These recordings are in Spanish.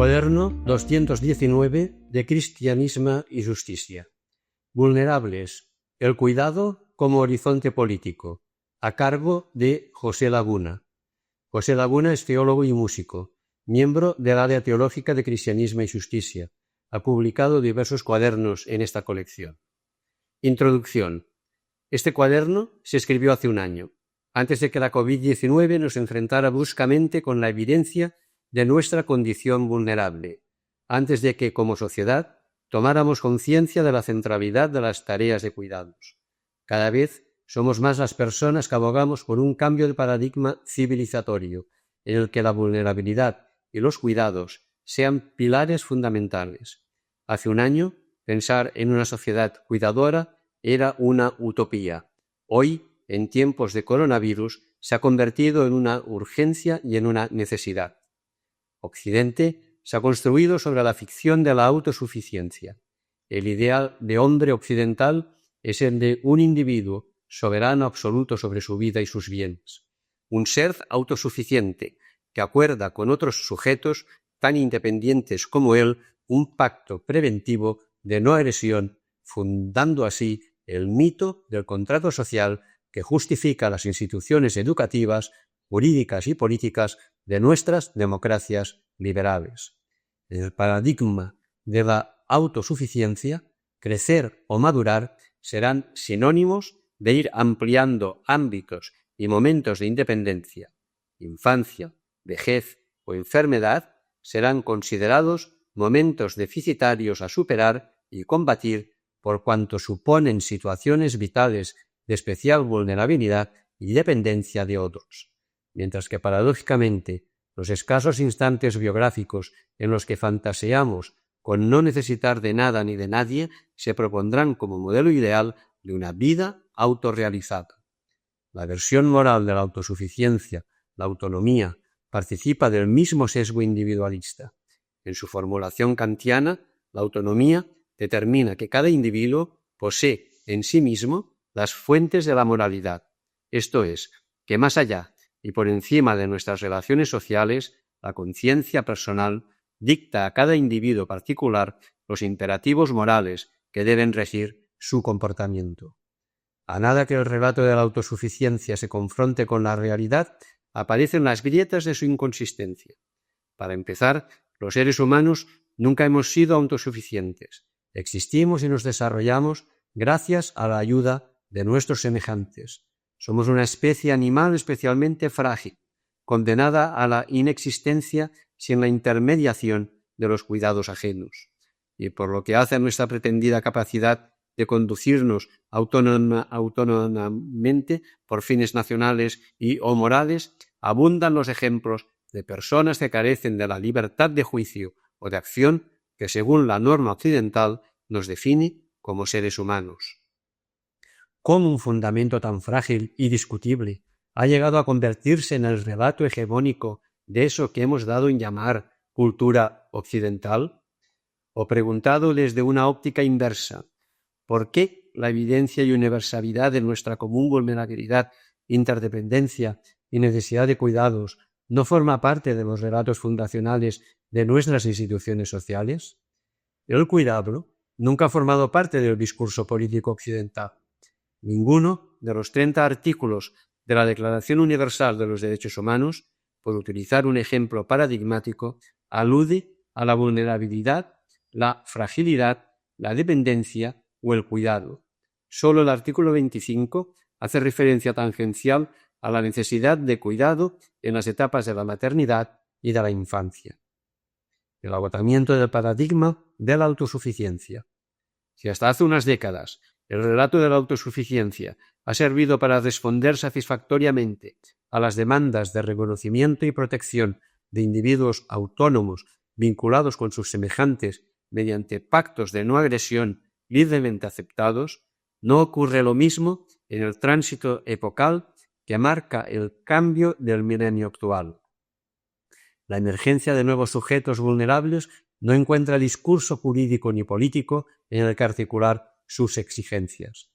Cuaderno 219 de Cristianisme y Justicia. Vulnerables. El cuidado como horizonte político. A cargo de José Laguna. José Laguna es teólogo y músico, miembro del área teológica de Cristianisme y Justicia. Ha publicado diversos cuadernos en esta colección. Introducción. Este cuaderno se escribió hace un año, antes de que la COVID-19 nos enfrentara bruscamente con la evidencia de nuestra condición vulnerable, antes de que, como sociedad, tomáramos conciencia de la centralidad de las tareas de cuidados. Cada vez somos más las personas que abogamos por un cambio de paradigma civilizatorio, en el que la vulnerabilidad y los cuidados sean pilares fundamentales. Hace un año, pensar en una sociedad cuidadora era una utopía. Hoy, en tiempos de coronavirus, se ha convertido en una urgencia y en una necesidad. Occidente se ha construido sobre la ficción de la autosuficiencia. El ideal de hombre occidental es el de un individuo soberano absoluto sobre su vida y sus bienes. Un ser autosuficiente que acuerda con otros sujetos tan independientes como él un pacto preventivo de no agresión, fundando así el mito del contrato social que justifica las instituciones educativas, jurídicas y políticas de nuestras democracias liberales. En el paradigma de la autosuficiencia, crecer o madurar serán sinónimos de ir ampliando ámbitos y momentos de independencia. Infancia, vejez o enfermedad serán considerados momentos deficitarios a superar y combatir por cuanto suponen situaciones vitales de especial vulnerabilidad y dependencia de otros. Mientras que paradójicamente los escasos instantes biográficos en los que fantaseamos con no necesitar de nada ni de nadie se propondrán como modelo ideal de una vida autorrealizada. La versión moral de la autosuficiencia, la autonomía, participa del mismo sesgo individualista. En su formulación kantiana, la autonomía determina que cada individuo posee en sí mismo las fuentes de la moralidad, esto es, que más allá y por encima de nuestras relaciones sociales, la conciencia personal dicta a cada individuo particular los imperativos morales que deben regir su comportamiento. A nada que el relato de la autosuficiencia se confronte con la realidad, aparecen las grietas de su inconsistencia. Para empezar, los seres humanos nunca hemos sido autosuficientes. Existimos y nos desarrollamos gracias a la ayuda de nuestros semejantes. Somos una especie animal especialmente frágil, condenada a la inexistencia sin la intermediación de los cuidados ajenos. Y por lo que hace a nuestra pretendida capacidad de conducirnos autónomamente por fines nacionales y o morales, abundan los ejemplos de personas que carecen de la libertad de juicio o de acción que, según la norma occidental, nos define como seres humanos. ¿Cómo un fundamento tan frágil y discutible ha llegado a convertirse en el relato hegemónico de eso que hemos dado en llamar cultura occidental? O preguntado desde una óptica inversa, ¿por qué la evidencia y universalidad de nuestra común vulnerabilidad, interdependencia y necesidad de cuidados no forma parte de los relatos fundacionales de nuestras instituciones sociales? El cuidado nunca ha formado parte del discurso político occidental. Ninguno de los 30 artículos de la Declaración Universal de los Derechos Humanos, por utilizar un ejemplo paradigmático, alude a la vulnerabilidad, la fragilidad, la dependencia o el cuidado. Solo el artículo 25 hace referencia tangencial a la necesidad de cuidado en las etapas de la maternidad y de la infancia. El agotamiento del paradigma de la autosuficiencia. Si hasta hace unas décadas el relato de la autosuficiencia ha servido para responder satisfactoriamente a las demandas de reconocimiento y protección de individuos autónomos vinculados con sus semejantes mediante pactos de no agresión libremente aceptados, no ocurre lo mismo en el tránsito epocal que marca el cambio del milenio actual. La emergencia de nuevos sujetos vulnerables no encuentra discurso jurídico ni político en el que articular sus exigencias.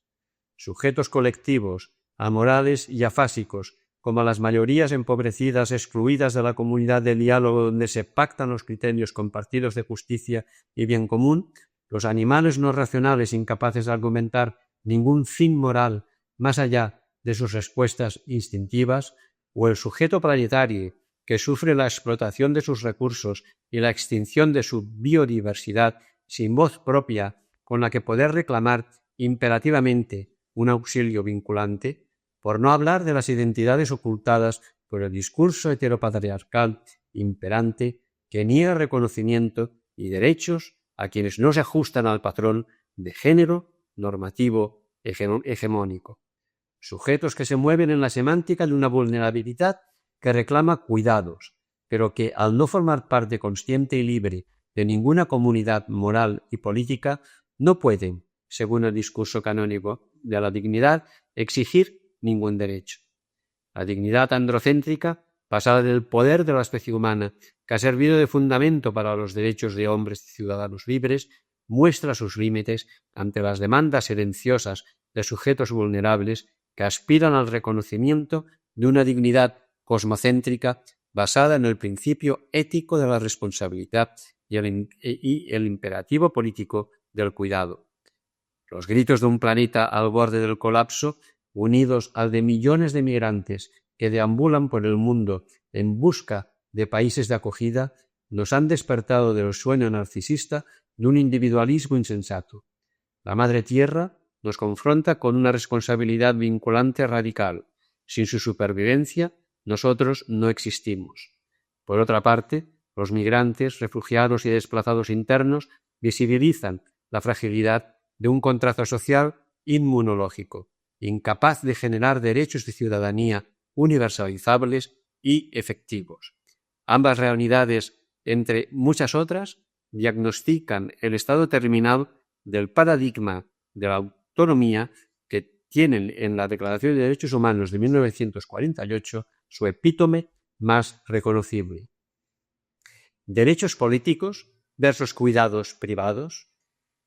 Sujetos colectivos, amorales y afásicos como a las mayorías empobrecidas, excluidas de la comunidad de diálogo donde se pactan los criterios compartidos de justicia y bien común, los animales no racionales incapaces de argumentar ningún fin moral más allá de sus respuestas instintivas, o el sujeto planetario que sufre la explotación de sus recursos y la extinción de su biodiversidad sin voz propia con la que poder reclamar imperativamente un auxilio vinculante, por no hablar de las identidades ocultadas por el discurso heteropatriarcal imperante que niega reconocimiento y derechos a quienes no se ajustan al patrón de género normativo hegemónico. Sujetos que se mueven en la semántica de una vulnerabilidad que reclama cuidados, pero que al no formar parte consciente y libre de ninguna comunidad moral y política, no pueden, según el discurso canónico de la dignidad, exigir ningún derecho. La dignidad androcéntrica, basada en el poder de la especie humana, que ha servido de fundamento para los derechos de hombres y ciudadanos libres, muestra sus límites ante las demandas silenciosas de sujetos vulnerables que aspiran al reconocimiento de una dignidad cosmocéntrica basada en el principio ético de la responsabilidad y el imperativo político del cuidado. Los gritos de un planeta al borde del colapso, unidos al de millones de migrantes que deambulan por el mundo en busca de países de acogida, nos han despertado del sueño narcisista de un individualismo insensato. La Madre Tierra nos confronta con una responsabilidad vinculante radical. Sin su supervivencia, nosotros no existimos. Por otra parte, los migrantes, refugiados y desplazados internos visibilizan la fragilidad de un contrato social inmunológico, incapaz de generar derechos de ciudadanía universalizables y efectivos. Ambas realidades, entre muchas otras, diagnostican el estado terminal del paradigma de la autonomía que tienen en la Declaración de Derechos Humanos de 1948 su epítome más reconocible. Derechos políticos versus cuidados privados,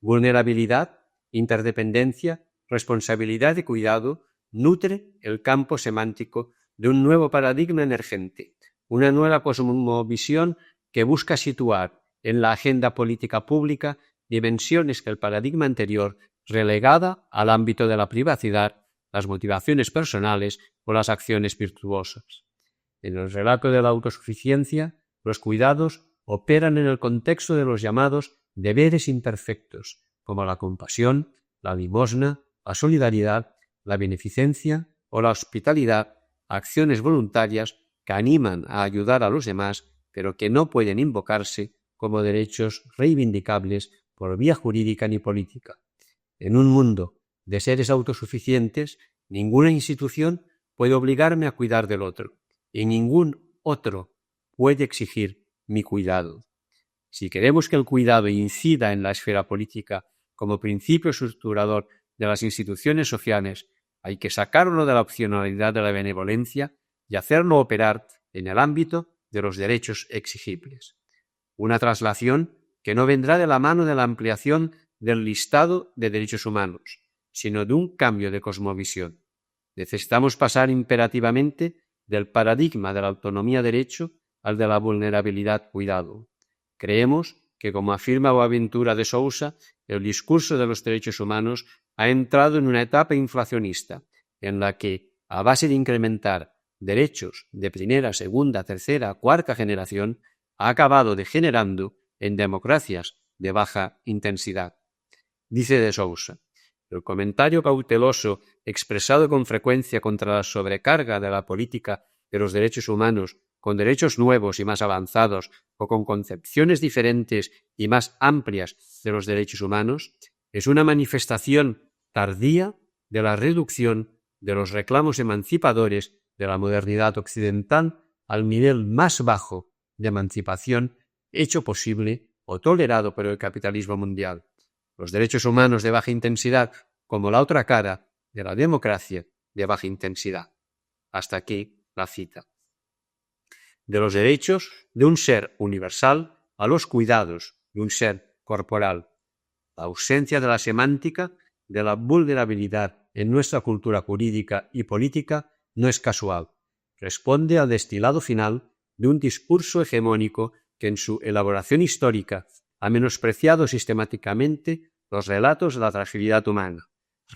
vulnerabilidad, interdependencia, responsabilidad y cuidado nutre el campo semántico de un nuevo paradigma emergente, una nueva cosmovisión que busca situar en la agenda política pública dimensiones que el paradigma anterior relegada al ámbito de la privacidad, las motivaciones personales o las acciones virtuosas. En el relato de la autosuficiencia, los cuidados operan en el contexto de los llamados deberes imperfectos, como la compasión, la limosna, la solidaridad, la beneficencia o la hospitalidad, acciones voluntarias que animan a ayudar a los demás, pero que no pueden invocarse como derechos reivindicables por vía jurídica ni política. En un mundo de seres autosuficientes, ninguna institución puede obligarme a cuidar del otro, y ningún otro puede exigir mi cuidado. Si queremos que el cuidado incida en la esfera política como principio estructurador de las instituciones sociales, hay que sacarlo de la opcionalidad de la benevolencia y hacerlo operar en el ámbito de los derechos exigibles. Una traslación que no vendrá de la mano de la ampliación del listado de derechos humanos, sino de un cambio de cosmovisión. Necesitamos pasar imperativamente del paradigma de la autonomía-derecho al de la vulnerabilidad-cuidado. Creemos que, como afirma Boaventura de Sousa, el discurso de los derechos humanos ha entrado en una etapa inflacionista, en la que, a base de incrementar derechos de primera, segunda, tercera, cuarta generación, ha acabado degenerando en democracias de baja intensidad. Dice de Sousa: el comentario cauteloso expresado con frecuencia contra la sobrecarga de la política de los derechos humanos con derechos nuevos y más avanzados o con concepciones diferentes y más amplias de los derechos humanos es una manifestación tardía de la reducción de los reclamos emancipadores de la modernidad occidental al nivel más bajo de emancipación hecho posible o tolerado por el capitalismo mundial. Los derechos humanos de baja intensidad como la otra cara de la democracia de baja intensidad. Hasta aquí la cita. De los derechos de un ser universal a los cuidados de un ser corporal. La ausencia de la semántica de la vulnerabilidad en nuestra cultura jurídica y política no es casual. responde al destilado final de un discurso hegemónico que en su elaboración histórica ha menospreciado sistemáticamente los relatos de la fragilidad humana,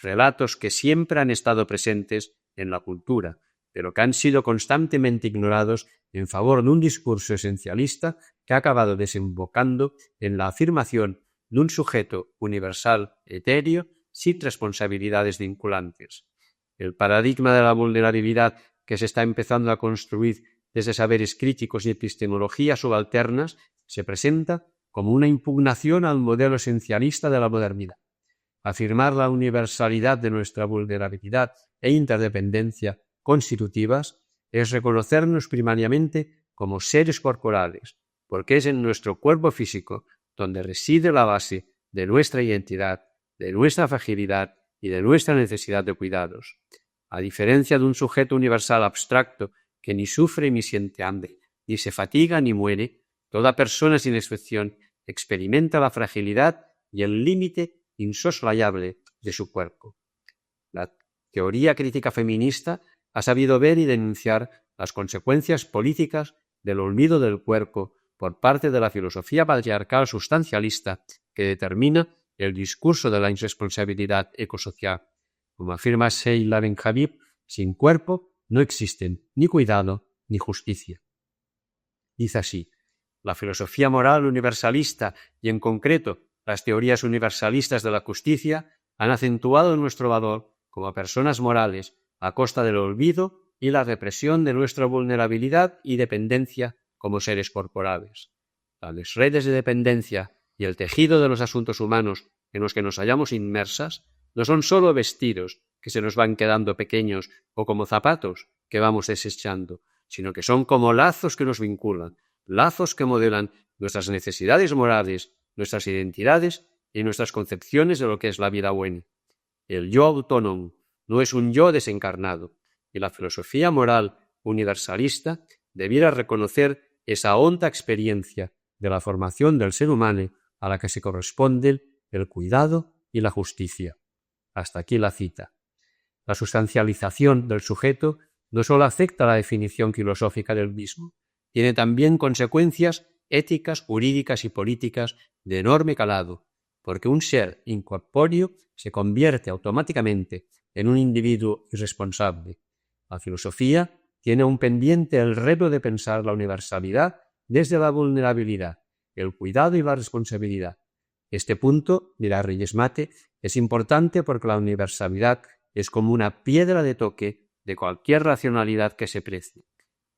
relatos que siempre han estado presentes en la cultura, pero que han sido constantemente ignorados en favor de un discurso esencialista que ha acabado desembocando en la afirmación de un sujeto universal etéreo sin responsabilidades vinculantes. El paradigma de la vulnerabilidad que se está empezando a construir desde saberes críticos y epistemologías subalternas se presenta como una impugnación al modelo esencialista de la modernidad. Afirmar la universalidad de nuestra vulnerabilidad e interdependencia constitutivas es reconocernos primariamente como seres corporales, porque es en nuestro cuerpo físico donde reside la base de nuestra identidad, de nuestra fragilidad y de nuestra necesidad de cuidados. A diferencia de un sujeto universal abstracto que ni sufre ni siente hambre, ni se fatiga ni muere, toda persona sin excepción experimenta la fragilidad y el límite insoslayable de su cuerpo. La teoría crítica feminista ha sabido ver y denunciar las consecuencias políticas del olvido del cuerpo por parte de la filosofía patriarcal sustancialista que determina el discurso de la irresponsabilidad ecosocial. Como afirma Sheila Ben-Habib, sin cuerpo no existen ni cuidado ni justicia. Dice así: la filosofía moral universalista y en concreto las teorías universalistas de la justicia han acentuado nuestro valor como personas morales a costa del olvido y la represión de nuestra vulnerabilidad y dependencia como seres corporales. Las redes de dependencia y el tejido de los asuntos humanos en los que nos hallamos inmersas no son sólo vestidos que se nos van quedando pequeños o como zapatos que vamos desechando, sino que son como lazos que nos vinculan, lazos que modelan nuestras necesidades morales, nuestras identidades y nuestras concepciones de lo que es la vida buena. El yo autónomo no es un yo desencarnado, y la filosofía moral universalista debiera reconocer esa honda experiencia de la formación del ser humano a la que se corresponden el cuidado y la justicia. Hasta aquí la cita. La sustancialización del sujeto no solo afecta a la definición filosófica del mismo, tiene también consecuencias éticas, jurídicas y políticas de enorme calado, porque un ser incorpóreo se convierte automáticamente en un individuo irresponsable. La filosofía tiene aún pendiente el reto de pensar la universalidad desde la vulnerabilidad, el cuidado y la responsabilidad. Este punto, dirá Reyes Mate, es importante porque la universalidad es como una piedra de toque de cualquier racionalidad que se precie.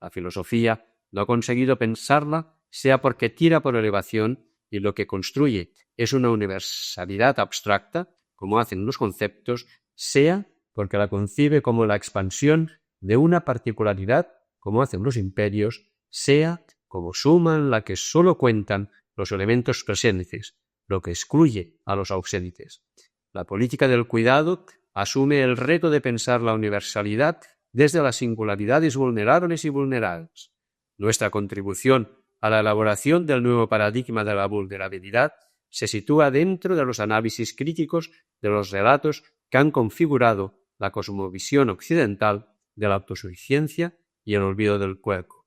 La filosofía no ha conseguido pensarla, sea porque tira por elevación y lo que construye es una universalidad abstracta, como hacen los conceptos, sea porque la concibe como la expansión de una particularidad, como hacen los imperios, sea como suma en la que sólo cuentan los elementos presentes, lo que excluye a los ausentes. La política del cuidado asume el reto de pensar la universalidad desde las singularidades vulnerables y vulnerables. Nuestra contribución a la elaboración del nuevo paradigma de la vulnerabilidad se sitúa dentro de los análisis críticos de los relatos que han configurado la cosmovisión occidental de la autosuficiencia y el olvido del cuerpo.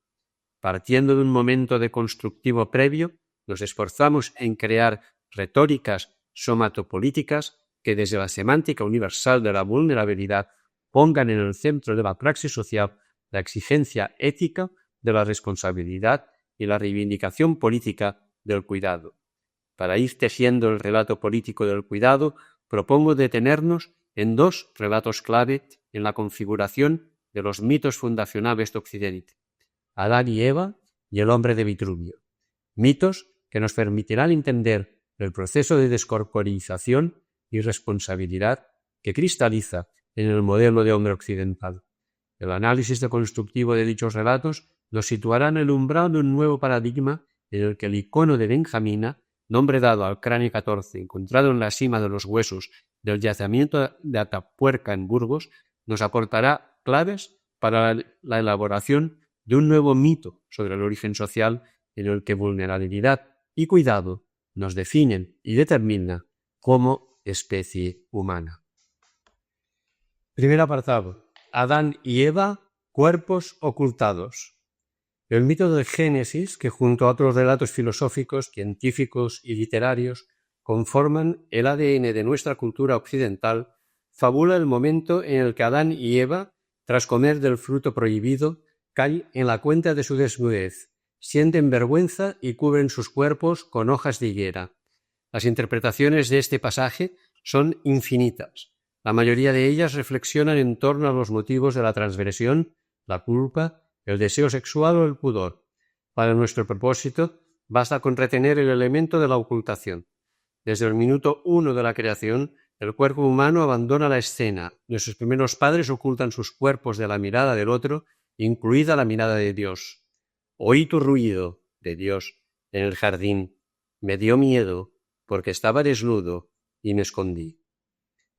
Partiendo de un momento deconstructivo previo, nos esforzamos en crear retóricas somatopolíticas que desde la semántica universal de la vulnerabilidad pongan en el centro de la praxis social la exigencia ética de la responsabilidad y la reivindicación política del cuidado. Para ir tejiendo el relato político del cuidado, propongo detenernos en dos relatos clave en la configuración de los mitos fundacionales de Occidente: Adán y Eva y el hombre de Vitruvio. Mitos que nos permitirán entender el proceso de descorporización y responsabilidad que cristaliza en el modelo de hombre occidental. El análisis deconstructivo de dichos relatos nos situará en el umbral de un nuevo paradigma en el que el icono de Benjamina, nombre dado al cráneo 14 encontrado en la cima de los huesos del yacimiento de Atapuerca en Burgos, nos aportará claves para la elaboración de un nuevo mito sobre el origen social en el que vulnerabilidad y cuidado nos definen y determinan como especie humana. Primer apartado: Adán y Eva Cuerpos ocultados. El mito del Génesis, que junto a otros relatos filosóficos, científicos y literarios conforman el ADN de nuestra cultura occidental, fabula el momento en el que Adán y Eva, tras comer del fruto prohibido, caen en la cuenta de su desnudez, sienten vergüenza y cubren sus cuerpos con hojas de higuera. Las interpretaciones de este pasaje son infinitas. La mayoría de ellas reflexionan en torno a los motivos de la transgresión, la culpa, el deseo sexual o el pudor. Para nuestro propósito, basta con retener el elemento de la ocultación. Desde el minuto 1 de la creación, el cuerpo humano abandona la escena. Nuestros primeros padres ocultan sus cuerpos de la mirada del otro, incluida la mirada de Dios. Oí tu ruido, de Dios, en el jardín. Me dio miedo, porque estaba desnudo, y me escondí.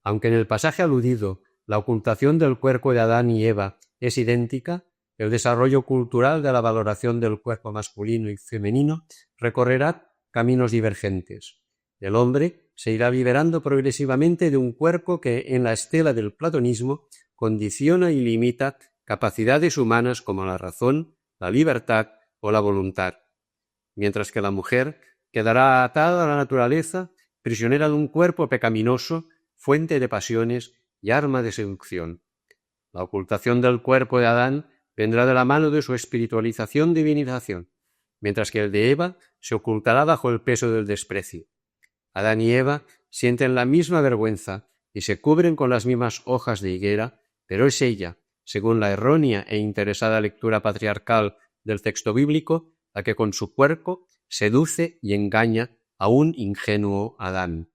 Aunque en el pasaje aludido la ocultación del cuerpo de Adán y Eva es idéntica, el desarrollo cultural de la valoración del cuerpo masculino y femenino recorrerá caminos divergentes. El hombre se irá liberando progresivamente de un cuerpo que, en la estela del platonismo, condiciona y limita capacidades humanas como la razón, la libertad o la voluntad, mientras que la mujer quedará atada a la naturaleza, prisionera de un cuerpo pecaminoso, fuente de pasiones y arma de seducción. La ocultación del cuerpo de Adán vendrá de la mano de su espiritualización-divinización, mientras que el de Eva se ocultará bajo el peso del desprecio. Adán y Eva sienten la misma vergüenza y se cubren con las mismas hojas de higuera, pero es ella, según la errónea e interesada lectura patriarcal del texto bíblico, la que con su cuerpo seduce y engaña a un ingenuo Adán.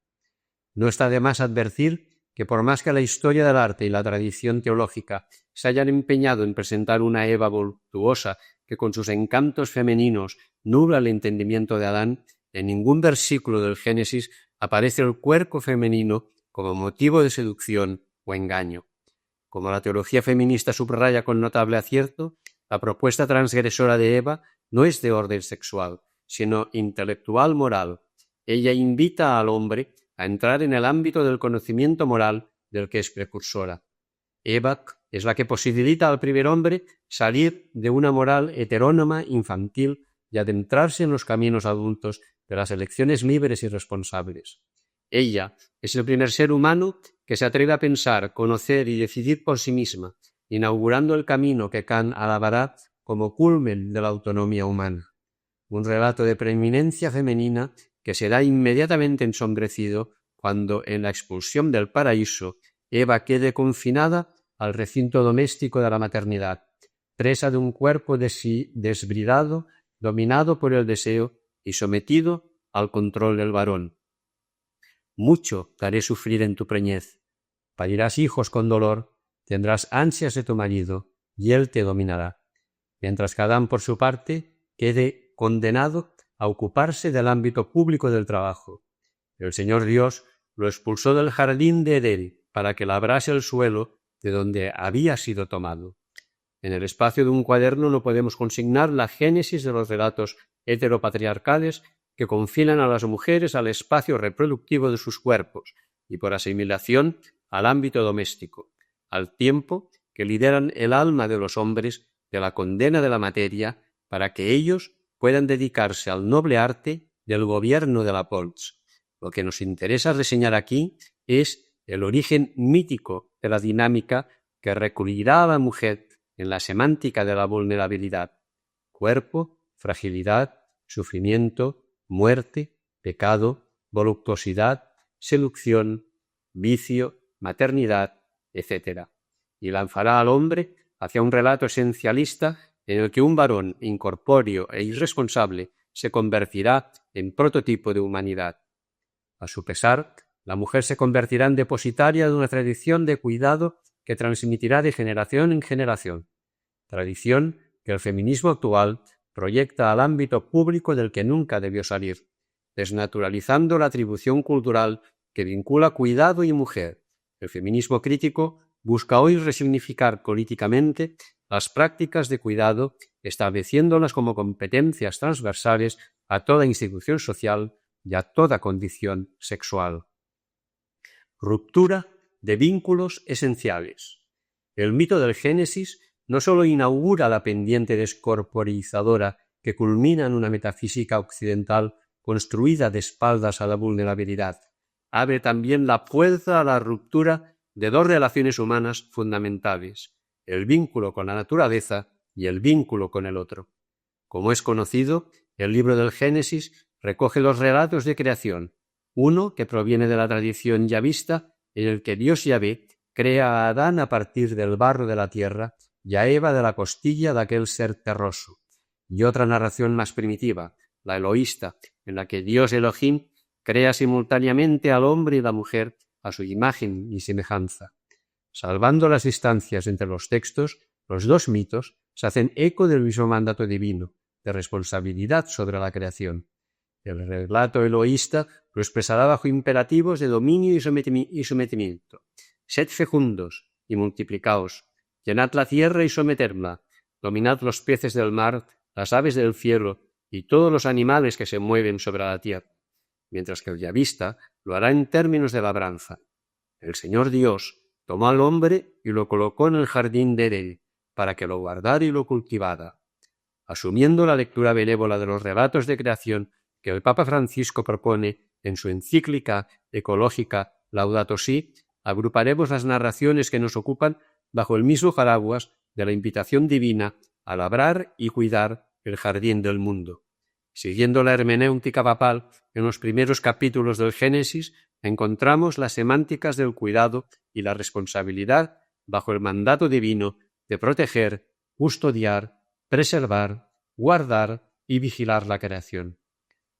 No está de más advertir que por más que la historia del arte y la tradición teológica se hayan empeñado en presentar una Eva voluptuosa que con sus encantos femeninos nubla el entendimiento de Adán, en ningún versículo del Génesis aparece el cuerpo femenino como motivo de seducción o engaño. Como la teología feminista subraya con notable acierto, la propuesta transgresora de Eva no es de orden sexual, sino intelectual-moral. Ella invita al hombre a entrar en el ámbito del conocimiento moral del que es precursora. Eva es la que posibilita al primer hombre salir de una moral heterónoma infantil y adentrarse en los caminos adultos de las elecciones libres y responsables. Ella es el primer ser humano que se atreve a pensar, conocer y decidir por sí misma, inaugurando el camino que Kant alabará como culmen de la autonomía humana. Un relato de preeminencia femenina que será inmediatamente ensombrecido cuando, en la expulsión del paraíso, Eva quede confinada al recinto doméstico de la maternidad, presa de un cuerpo desbridado, dominado por el deseo y sometido al control del varón. Mucho te haré sufrir en tu preñez. Parirás hijos con dolor, tendrás ansias de tu marido, y él te dominará. Mientras que Adán, por su parte, quede condenado a ocuparse del ámbito público del trabajo. El Señor Dios lo expulsó del jardín de Edén para que labrase el suelo de donde había sido tomado. En el espacio de un cuaderno no podemos consignar la génesis de los relatos heteropatriarcales que confinan a las mujeres al espacio reproductivo de sus cuerpos y por asimilación al ámbito doméstico, al tiempo que lideran el alma de los hombres de la condena de la materia para que ellos puedan dedicarse al noble arte del gobierno de la polis. Lo que nos interesa reseñar aquí es el origen mítico de la dinámica que recurrirá a la mujer en la semántica de la vulnerabilidad: cuerpo, fragilidad, sufrimiento, muerte, pecado, voluptuosidad, seducción, vicio, maternidad, etc. Y lanzará al hombre hacia un relato esencialista en el que un varón incorpóreo e irresponsable se convertirá en prototipo de humanidad. A su pesar, la mujer se convertirá en depositaria de una tradición de cuidado que transmitirá de generación en generación, tradición que el feminismo actual proyecta al ámbito público del que nunca debió salir, desnaturalizando la atribución cultural que vincula cuidado y mujer. El feminismo crítico busca hoy resignificar políticamente las prácticas de cuidado, estableciéndolas como competencias transversales a toda institución social y a toda condición sexual. Ruptura de vínculos esenciales. El mito del Génesis no sólo inaugura la pendiente descorporizadora que culmina en una metafísica occidental construida de espaldas a la vulnerabilidad, abre también la puerta a la ruptura de dos relaciones humanas fundamentales, el vínculo con la naturaleza y el vínculo con el otro. Como es conocido, el libro del Génesis recoge los relatos de creación, uno que proviene de la tradición yavista, en el que Dios Yahvé crea a Adán a partir del barro de la tierra y a Eva de la costilla de aquel ser terroso, y otra narración más primitiva, la eloísta, en la que Dios Elohim crea simultáneamente al hombre y la mujer a su imagen y semejanza. Salvando las distancias entre los textos, los dos mitos se hacen eco del mismo mandato divino, de responsabilidad sobre la creación. El relato eloísta lo expresará bajo imperativos de dominio y sometimiento. Sed fecundos y multiplicaos, llenad la tierra y sometedla, dominad los peces del mar, las aves del cielo y todos los animales que se mueven sobre la tierra, mientras que el yavista lo hará en términos de labranza. El Señor Dios tomó al hombre y lo colocó en el jardín de Edén, para que lo guardara y lo cultivara. Asumiendo la lectura benévola de los relatos de creación que el Papa Francisco propone en su encíclica ecológica Laudato Si, agruparemos las narraciones que nos ocupan bajo el mismo paraguas de la invitación divina a labrar y cuidar el jardín del mundo. Siguiendo la hermenéutica papal, en los primeros capítulos del Génesis encontramos las semánticas del cuidado y la responsabilidad bajo el mandato divino de proteger, custodiar, preservar, guardar y vigilar la creación.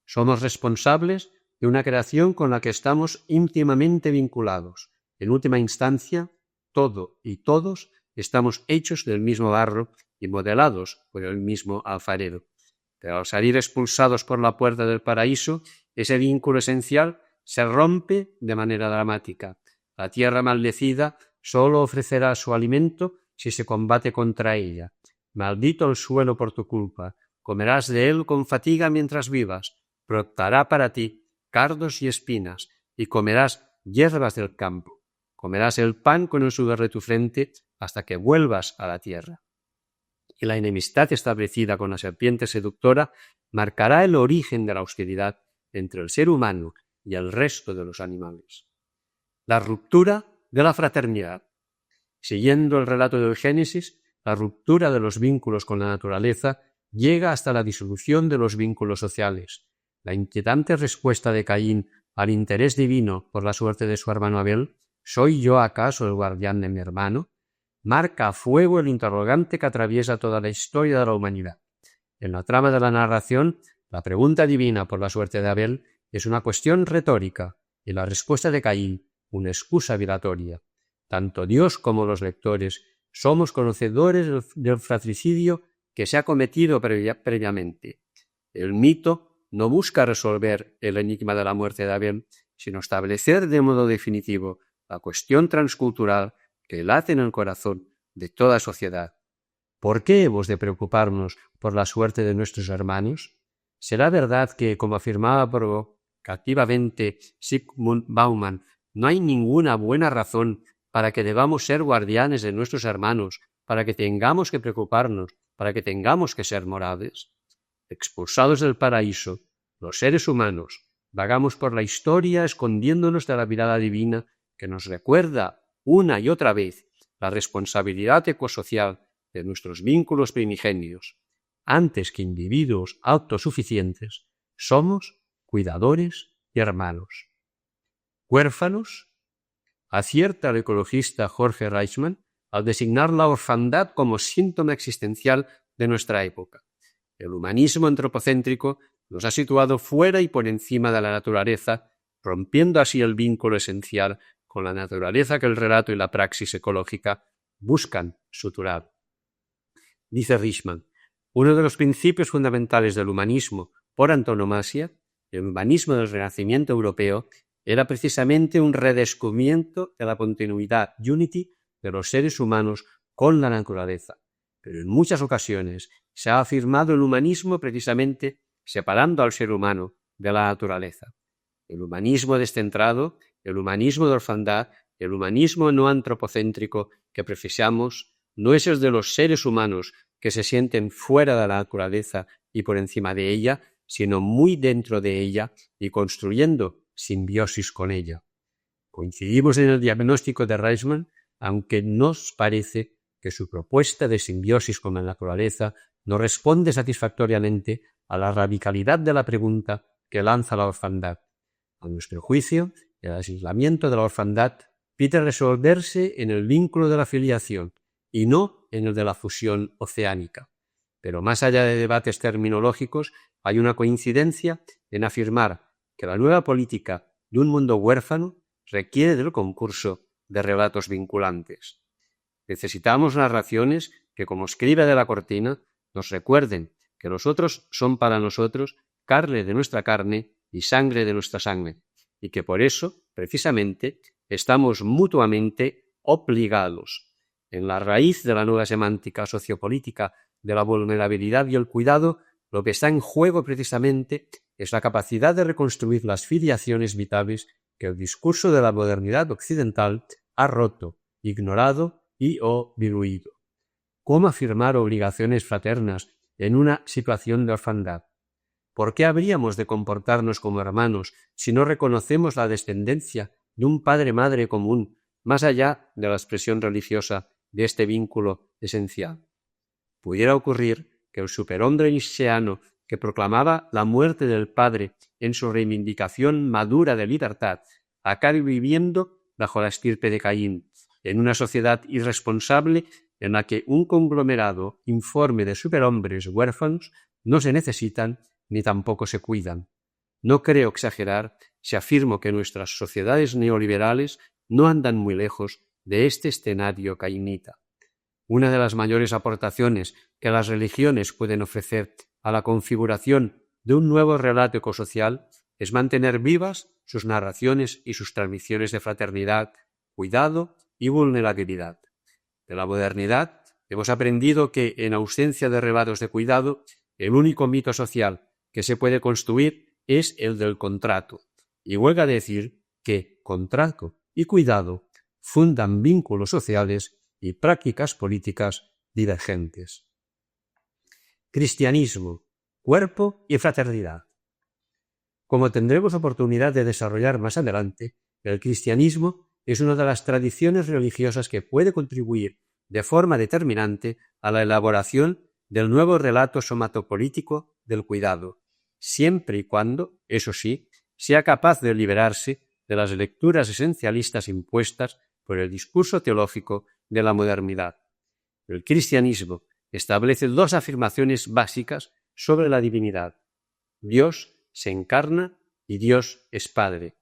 Somos responsables de una creación con la que estamos íntimamente vinculados. En última instancia, todo y todos estamos hechos del mismo barro y modelados por el mismo alfarero. Pero al salir expulsados por la puerta del paraíso, ese vínculo esencial se rompe de manera dramática. La tierra maldecida solo ofrecerá su alimento si se combate contra ella. Maldito el suelo por tu culpa. Comerás de él con fatiga mientras vivas. Brotará para ti cardos y espinas, y comerás hierbas del campo. Comerás el pan con el sudor de tu frente hasta que vuelvas a la tierra. Y la enemistad establecida con la serpiente seductora marcará el origen de la hostilidad entre el ser humano y el resto de los animales. La ruptura de la fraternidad. Siguiendo el relato del Génesis, la ruptura de los vínculos con la naturaleza llega hasta la disolución de los vínculos sociales. La inquietante respuesta de Caín al interés divino por la suerte de su hermano Abel, ¿soy yo acaso el guardián de mi hermano?, marca a fuego el interrogante que atraviesa toda la historia de la humanidad. En la trama de la narración, la pregunta divina por la suerte de Abel es una cuestión retórica y la respuesta de Caín una excusa dilatoria. Tanto Dios como los lectores somos conocedores del fratricidio que se ha cometido previamente. El mito no busca resolver el enigma de la muerte de Abel, sino establecer de modo definitivo la cuestión transcultural que late en el corazón de toda sociedad. ¿Por qué hemos de preocuparnos por la suerte de nuestros hermanos? ¿Será verdad que, como afirmaba provocativamente Zygmunt Bauman, no hay ninguna buena razón para que debamos ser guardianes de nuestros hermanos, para que tengamos que preocuparnos, para que tengamos que ser morales? Expulsados del paraíso, los seres humanos vagamos por la historia escondiéndonos de la mirada divina que nos recuerda una y otra vez la responsabilidad ecosocial de nuestros vínculos primigenios. Antes que individuos autosuficientes, somos cuidadores y hermanos. ¿Huérfanos? Acierta el ecologista Jorge Reichmann al designar la orfandad como síntoma existencial de nuestra época. El humanismo antropocéntrico nos ha situado fuera y por encima de la naturaleza, rompiendo así el vínculo esencial con la naturaleza que el relato y la praxis ecológica buscan suturar. Dice Reichmann, uno de los principios fundamentales del humanismo por antonomasia, el humanismo del Renacimiento europeo, era precisamente un redescubrimiento de la continuidad, unity, de los seres humanos con la naturaleza. Pero en muchas ocasiones se ha afirmado el humanismo precisamente separando al ser humano de la naturaleza. El humanismo descentrado, el humanismo de orfandad, el humanismo no antropocéntrico que profesamos no es el de los seres humanos que se sienten fuera de la naturaleza y por encima de ella, sino muy dentro de ella y construyendo simbiosis con ella. Coincidimos en el diagnóstico de Reisman, aunque nos parece que su propuesta de simbiosis con la naturaleza no responde satisfactoriamente a la radicalidad de la pregunta que lanza la orfandad. A nuestro juicio, el aislamiento de la orfandad pide resolverse en el vínculo de la filiación y no en el de la fusión oceánica. Pero más allá de debates terminológicos, hay una coincidencia en afirmar que la nueva política de un mundo huérfano requiere del concurso de relatos vinculantes. Necesitamos narraciones que, como escribe de la Cortina, nos recuerden que los otros son para nosotros carne de nuestra carne y sangre de nuestra sangre, y que por eso, precisamente, estamos mutuamente obligados. En la raíz de la nueva semántica sociopolítica de la vulnerabilidad y el cuidado, lo que está en juego precisamente es la capacidad de reconstruir las filiaciones vitales que el discurso de la modernidad occidental ha roto, ignorado y o diluido. ¿Cómo afirmar obligaciones fraternas en una situación de orfandad? ¿Por qué habríamos de comportarnos como hermanos si no reconocemos la descendencia de un padre-madre común, más allá de la expresión religiosa de este vínculo esencial? Pudiera ocurrir que el superhombre nietzscheano que proclamaba la muerte del padre en su reivindicación madura de libertad acabe viviendo bajo la estirpe de Caín, en una sociedad irresponsable en la que un conglomerado informe de superhombres huérfanos no se necesitan ni tampoco se cuidan. No creo exagerar si afirmo que nuestras sociedades neoliberales no andan muy lejos de este escenario cainita. Una de las mayores aportaciones que las religiones pueden ofrecer a la configuración de un nuevo relato ecosocial es mantener vivas sus narraciones y sus transmisiones de fraternidad, cuidado y vulnerabilidad. De la modernidad hemos aprendido que, en ausencia de relatos de cuidado, el único mito social que se puede construir es el del contrato, y huelga decir que contrato y cuidado fundan vínculos sociales y prácticas políticas divergentes. Cristianismo, cuerpo y fraternidad. Como tendremos oportunidad de desarrollar más adelante, el cristianismo es una de las tradiciones religiosas que puede contribuir de forma determinante a la elaboración del nuevo relato somatopolítico del cuidado, siempre y cuando, eso sí, sea capaz de liberarse de las lecturas esencialistas impuestas por el discurso teológico de la modernidad. El cristianismo establece dos afirmaciones básicas sobre la divinidad. Dios se encarna y Dios es Padre.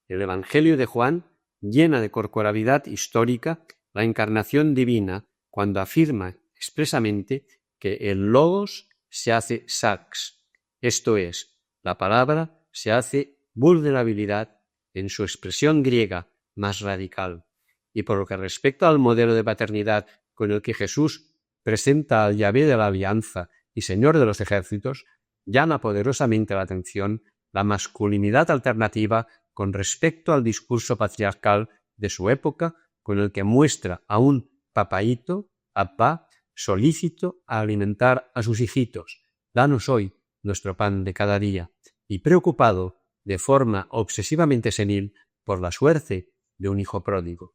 El Evangelio de Juan llena de corporalidad histórica la encarnación divina cuando afirma expresamente que el Logos se hace sarx, esto es, la palabra se hace vulnerabilidad en su expresión griega más radical. Y por lo que respecta al modelo de paternidad con el que Jesús presenta al Yahvé de la Alianza y Señor de los ejércitos, llama poderosamente la atención la masculinidad alternativa con respecto al discurso patriarcal de su época, con el que muestra a un papaíto, apá, solícito a alimentar a sus hijitos, danos hoy nuestro pan de cada día, y preocupado de forma obsesivamente senil por la suerte de un hijo pródigo.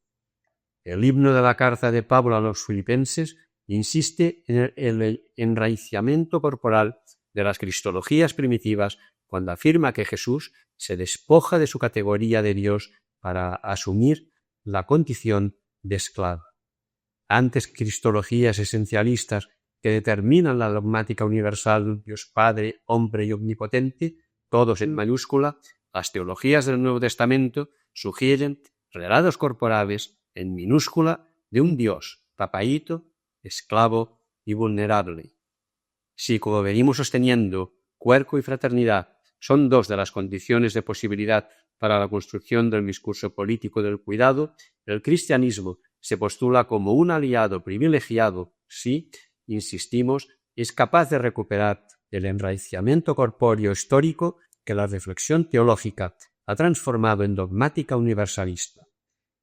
El himno de la carta de Pablo a los filipenses insiste en el enraizamiento corporal de las cristologías primitivas cuando afirma que Jesús se despoja de su categoría de Dios para asumir la condición de esclavo. Antes cristologías esencialistas que determinan la dogmática universal Dios Padre, hombre y omnipotente, todos en mayúscula, las teologías del Nuevo Testamento sugieren relatos corporales en minúscula de un Dios, papaíto, esclavo y vulnerable. Si, como venimos sosteniendo, cuerpo y fraternidad son dos de las condiciones de posibilidad para la construcción del discurso político del cuidado, el cristianismo se postula como un aliado privilegiado si, insistimos, es capaz de recuperar el enraizamiento corpóreo histórico que la reflexión teológica ha transformado en dogmática universalista.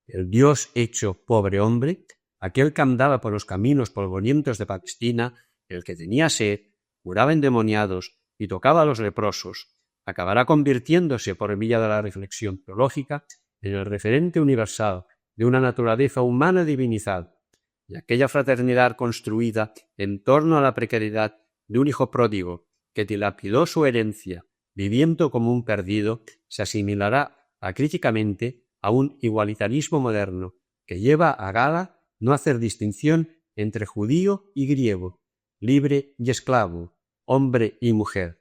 El Dios hecho pobre hombre aquel que andaba por los caminos polvorientos de Palestina, el que tenía sed, curaba endemoniados y tocaba a los leprosos, acabará convirtiéndose, por vía de la reflexión teológica, en el referente universal de una naturaleza humana divinizada, y aquella fraternidad construida en torno a la precariedad de un hijo pródigo que dilapidó su herencia viviendo como un perdido, se asimilará acríticamente a un igualitarismo moderno que lleva a gala no hacer distinción entre judío y griego, libre y esclavo, hombre y mujer.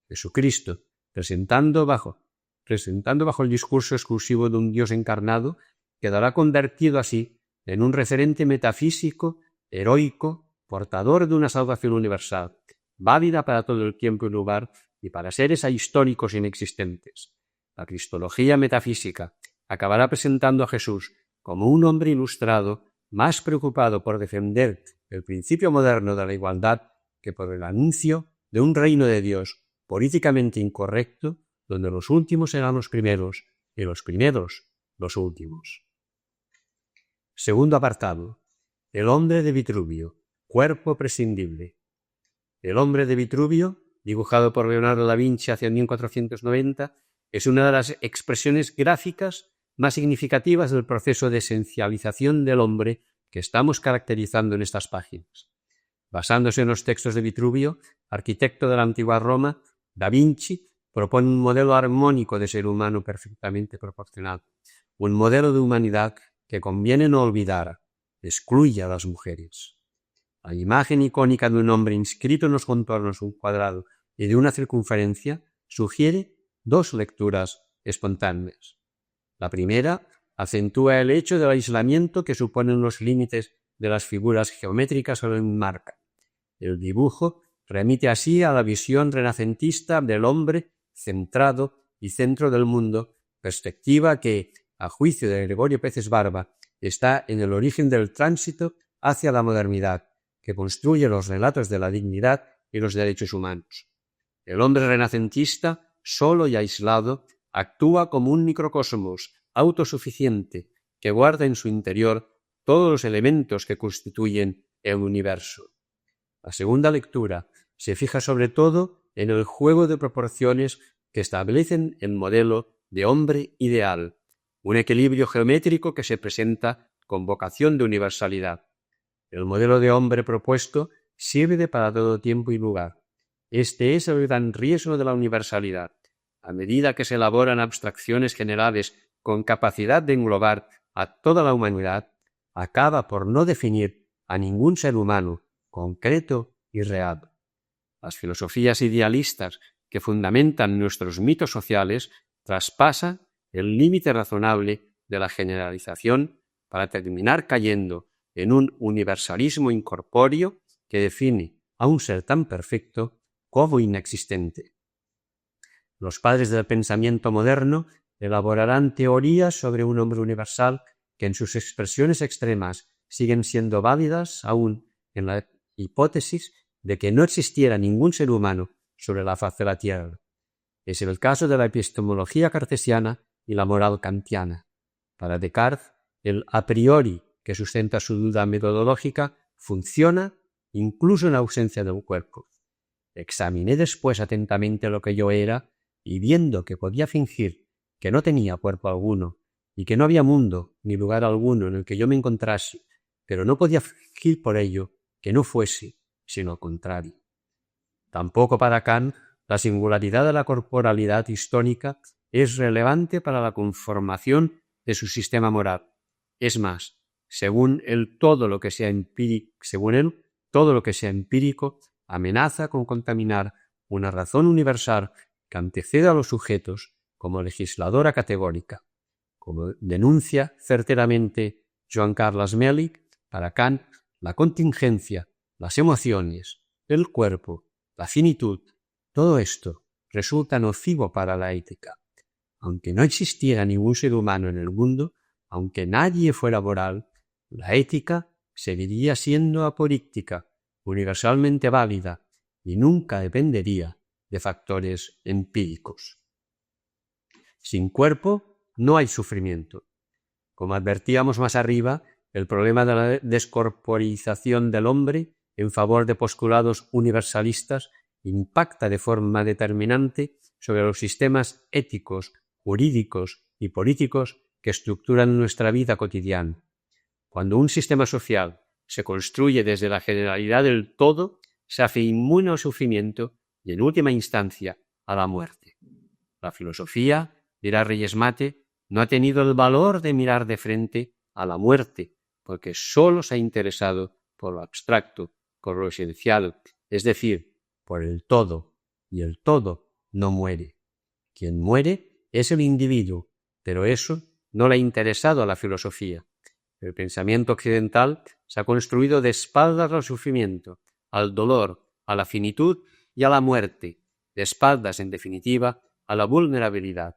Jesucristo, presentando bajo el discurso exclusivo de un Dios encarnado, quedará convertido así en un referente metafísico, heroico, portador de una salvación universal, válida para todo el tiempo y lugar y para seres ahistóricos inexistentes. La cristología metafísica acabará presentando a Jesús como un hombre ilustrado, más preocupado por defender el principio moderno de la igualdad que por el anuncio de un reino de Dios políticamente incorrecto, donde los últimos serán los primeros y los primeros los últimos. Segundo apartado. El hombre de Vitruvio, cuerpo prescindible. El hombre de Vitruvio, dibujado por Leonardo da Vinci hacia 1490, es una de las expresiones gráficas más significativas del proceso de esencialización del hombre que estamos caracterizando en estas páginas. Basándose en los textos de Vitruvio, arquitecto de la antigua Roma, da Vinci propone un modelo armónico de ser humano perfectamente proporcional, un modelo de humanidad que conviene no olvidar, excluye a las mujeres. La imagen icónica de un hombre inscrito en los contornos de un cuadrado y de una circunferencia sugiere dos lecturas espontáneas. La primera acentúa el hecho del aislamiento que suponen los límites de las figuras geométricas que lo enmarcan. El dibujo remite así a la visión renacentista del hombre centrado y centro del mundo, perspectiva que, a juicio de Gregorio Peces Barba, está en el origen del tránsito hacia la modernidad, que construye los relatos de la dignidad y los derechos humanos. El hombre renacentista, solo y aislado, actúa como un microcosmos autosuficiente que guarda en su interior todos los elementos que constituyen el universo. La segunda lectura se fija sobre todo en el juego de proporciones que establecen el modelo de hombre ideal, un equilibrio geométrico que se presenta con vocación de universalidad. El modelo de hombre propuesto sirve para todo tiempo y lugar. Este es el gran riesgo de la universalidad. A medida que se elaboran abstracciones generales con capacidad de englobar a toda la humanidad, acaba por no definir a ningún ser humano concreto y real. Las filosofías idealistas que fundamentan nuestros mitos sociales traspasan el límite razonable de la generalización para terminar cayendo en un universalismo incorpóreo que define a un ser tan perfecto como inexistente. Los padres del pensamiento moderno elaborarán teorías sobre un hombre universal que en sus expresiones extremas siguen siendo válidas aún en la hipótesis de que no existiera ningún ser humano sobre la faz de la Tierra. Es el caso de la epistemología cartesiana y la moral kantiana. Para Descartes, el a priori que sustenta su duda metodológica funciona incluso en ausencia del cuerpo. Examiné después atentamente lo que yo era y viendo que podía fingir que no tenía cuerpo alguno y que no había mundo ni lugar alguno en el que yo me encontrase, pero no podía fingir por ello que no fuese, sino al contrario. Tampoco para Kant la singularidad de la corporalidad histórica es relevante para la conformación de su sistema moral. Es más, según él, todo lo que sea empírico amenaza con contaminar una razón universal que antecede a los sujetos como legisladora categórica. Como denuncia certeramente Joan Carles Mèlich, para Kant la contingencia, las emociones, el cuerpo, la finitud, todo esto resulta nocivo para la ética. Aunque no existiera ningún ser humano en el mundo, aunque nadie fuera moral, la ética seguiría siendo aporíctica, universalmente válida, y nunca dependería de factores empíricos. Sin cuerpo no hay sufrimiento. Como advertíamos más arriba, el problema de la descorporización del hombre en favor de postulados universalistas impacta de forma determinante sobre los sistemas éticos, jurídicos y políticos que estructuran nuestra vida cotidiana. Cuando un sistema social se construye desde la generalidad del todo, se hace inmune al sufrimiento y, en última instancia, a la muerte. La filosofía, dirá Reyes Mate, no ha tenido el valor de mirar de frente a la muerte, porque sólo se ha interesado por lo abstracto, por lo esencial, es decir, por el todo, y el todo no muere. Quien muere es el individuo, pero eso no le ha interesado a la filosofía. El pensamiento occidental se ha construido de espaldas al sufrimiento, al dolor, a la finitud y a la muerte, de espaldas, en definitiva, a la vulnerabilidad.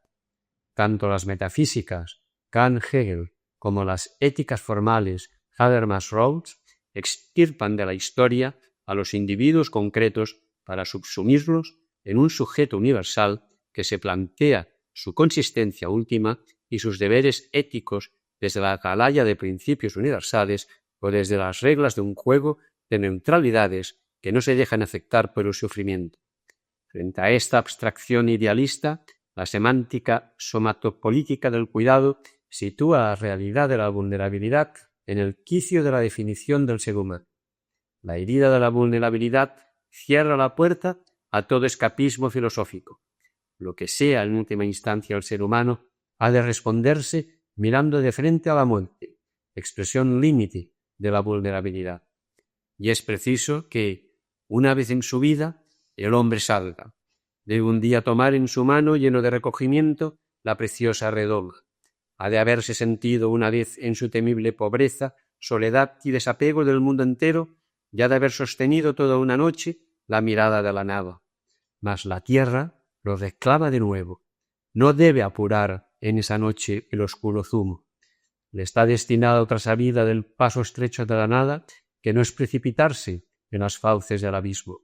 Tanto las metafísicas, Kant, Hegel, como las éticas formales, Habermas, Rawls, extirpan de la historia a los individuos concretos para subsumirlos en un sujeto universal que se plantea su consistencia última y sus deberes éticos desde la atalaya de principios universales o desde las reglas de un juego de neutralidades que no se dejan afectar por el sufrimiento. Frente a esta abstracción idealista, la semántica somatopolítica del cuidado sitúa la realidad de la vulnerabilidad en el quicio de la definición del ser humano. La herida de la vulnerabilidad cierra la puerta a todo escapismo filosófico. Lo que sea en última instancia el ser humano ha de responderse mirando de frente a la muerte, expresión límite de la vulnerabilidad. Y es preciso que, una vez en su vida, el hombre salga. Debe un día tomar en su mano, lleno de recogimiento, la preciosa redoma. Ha de haberse sentido una vez en su temible pobreza, soledad y desapego del mundo entero, y ha de haber sostenido toda una noche la mirada de la nada. Mas la tierra lo reclama de nuevo. No debe apurar en esa noche el oscuro zumo. Le está destinada otra salida del paso estrecho de la nada, que no es precipitarse en las fauces del abismo.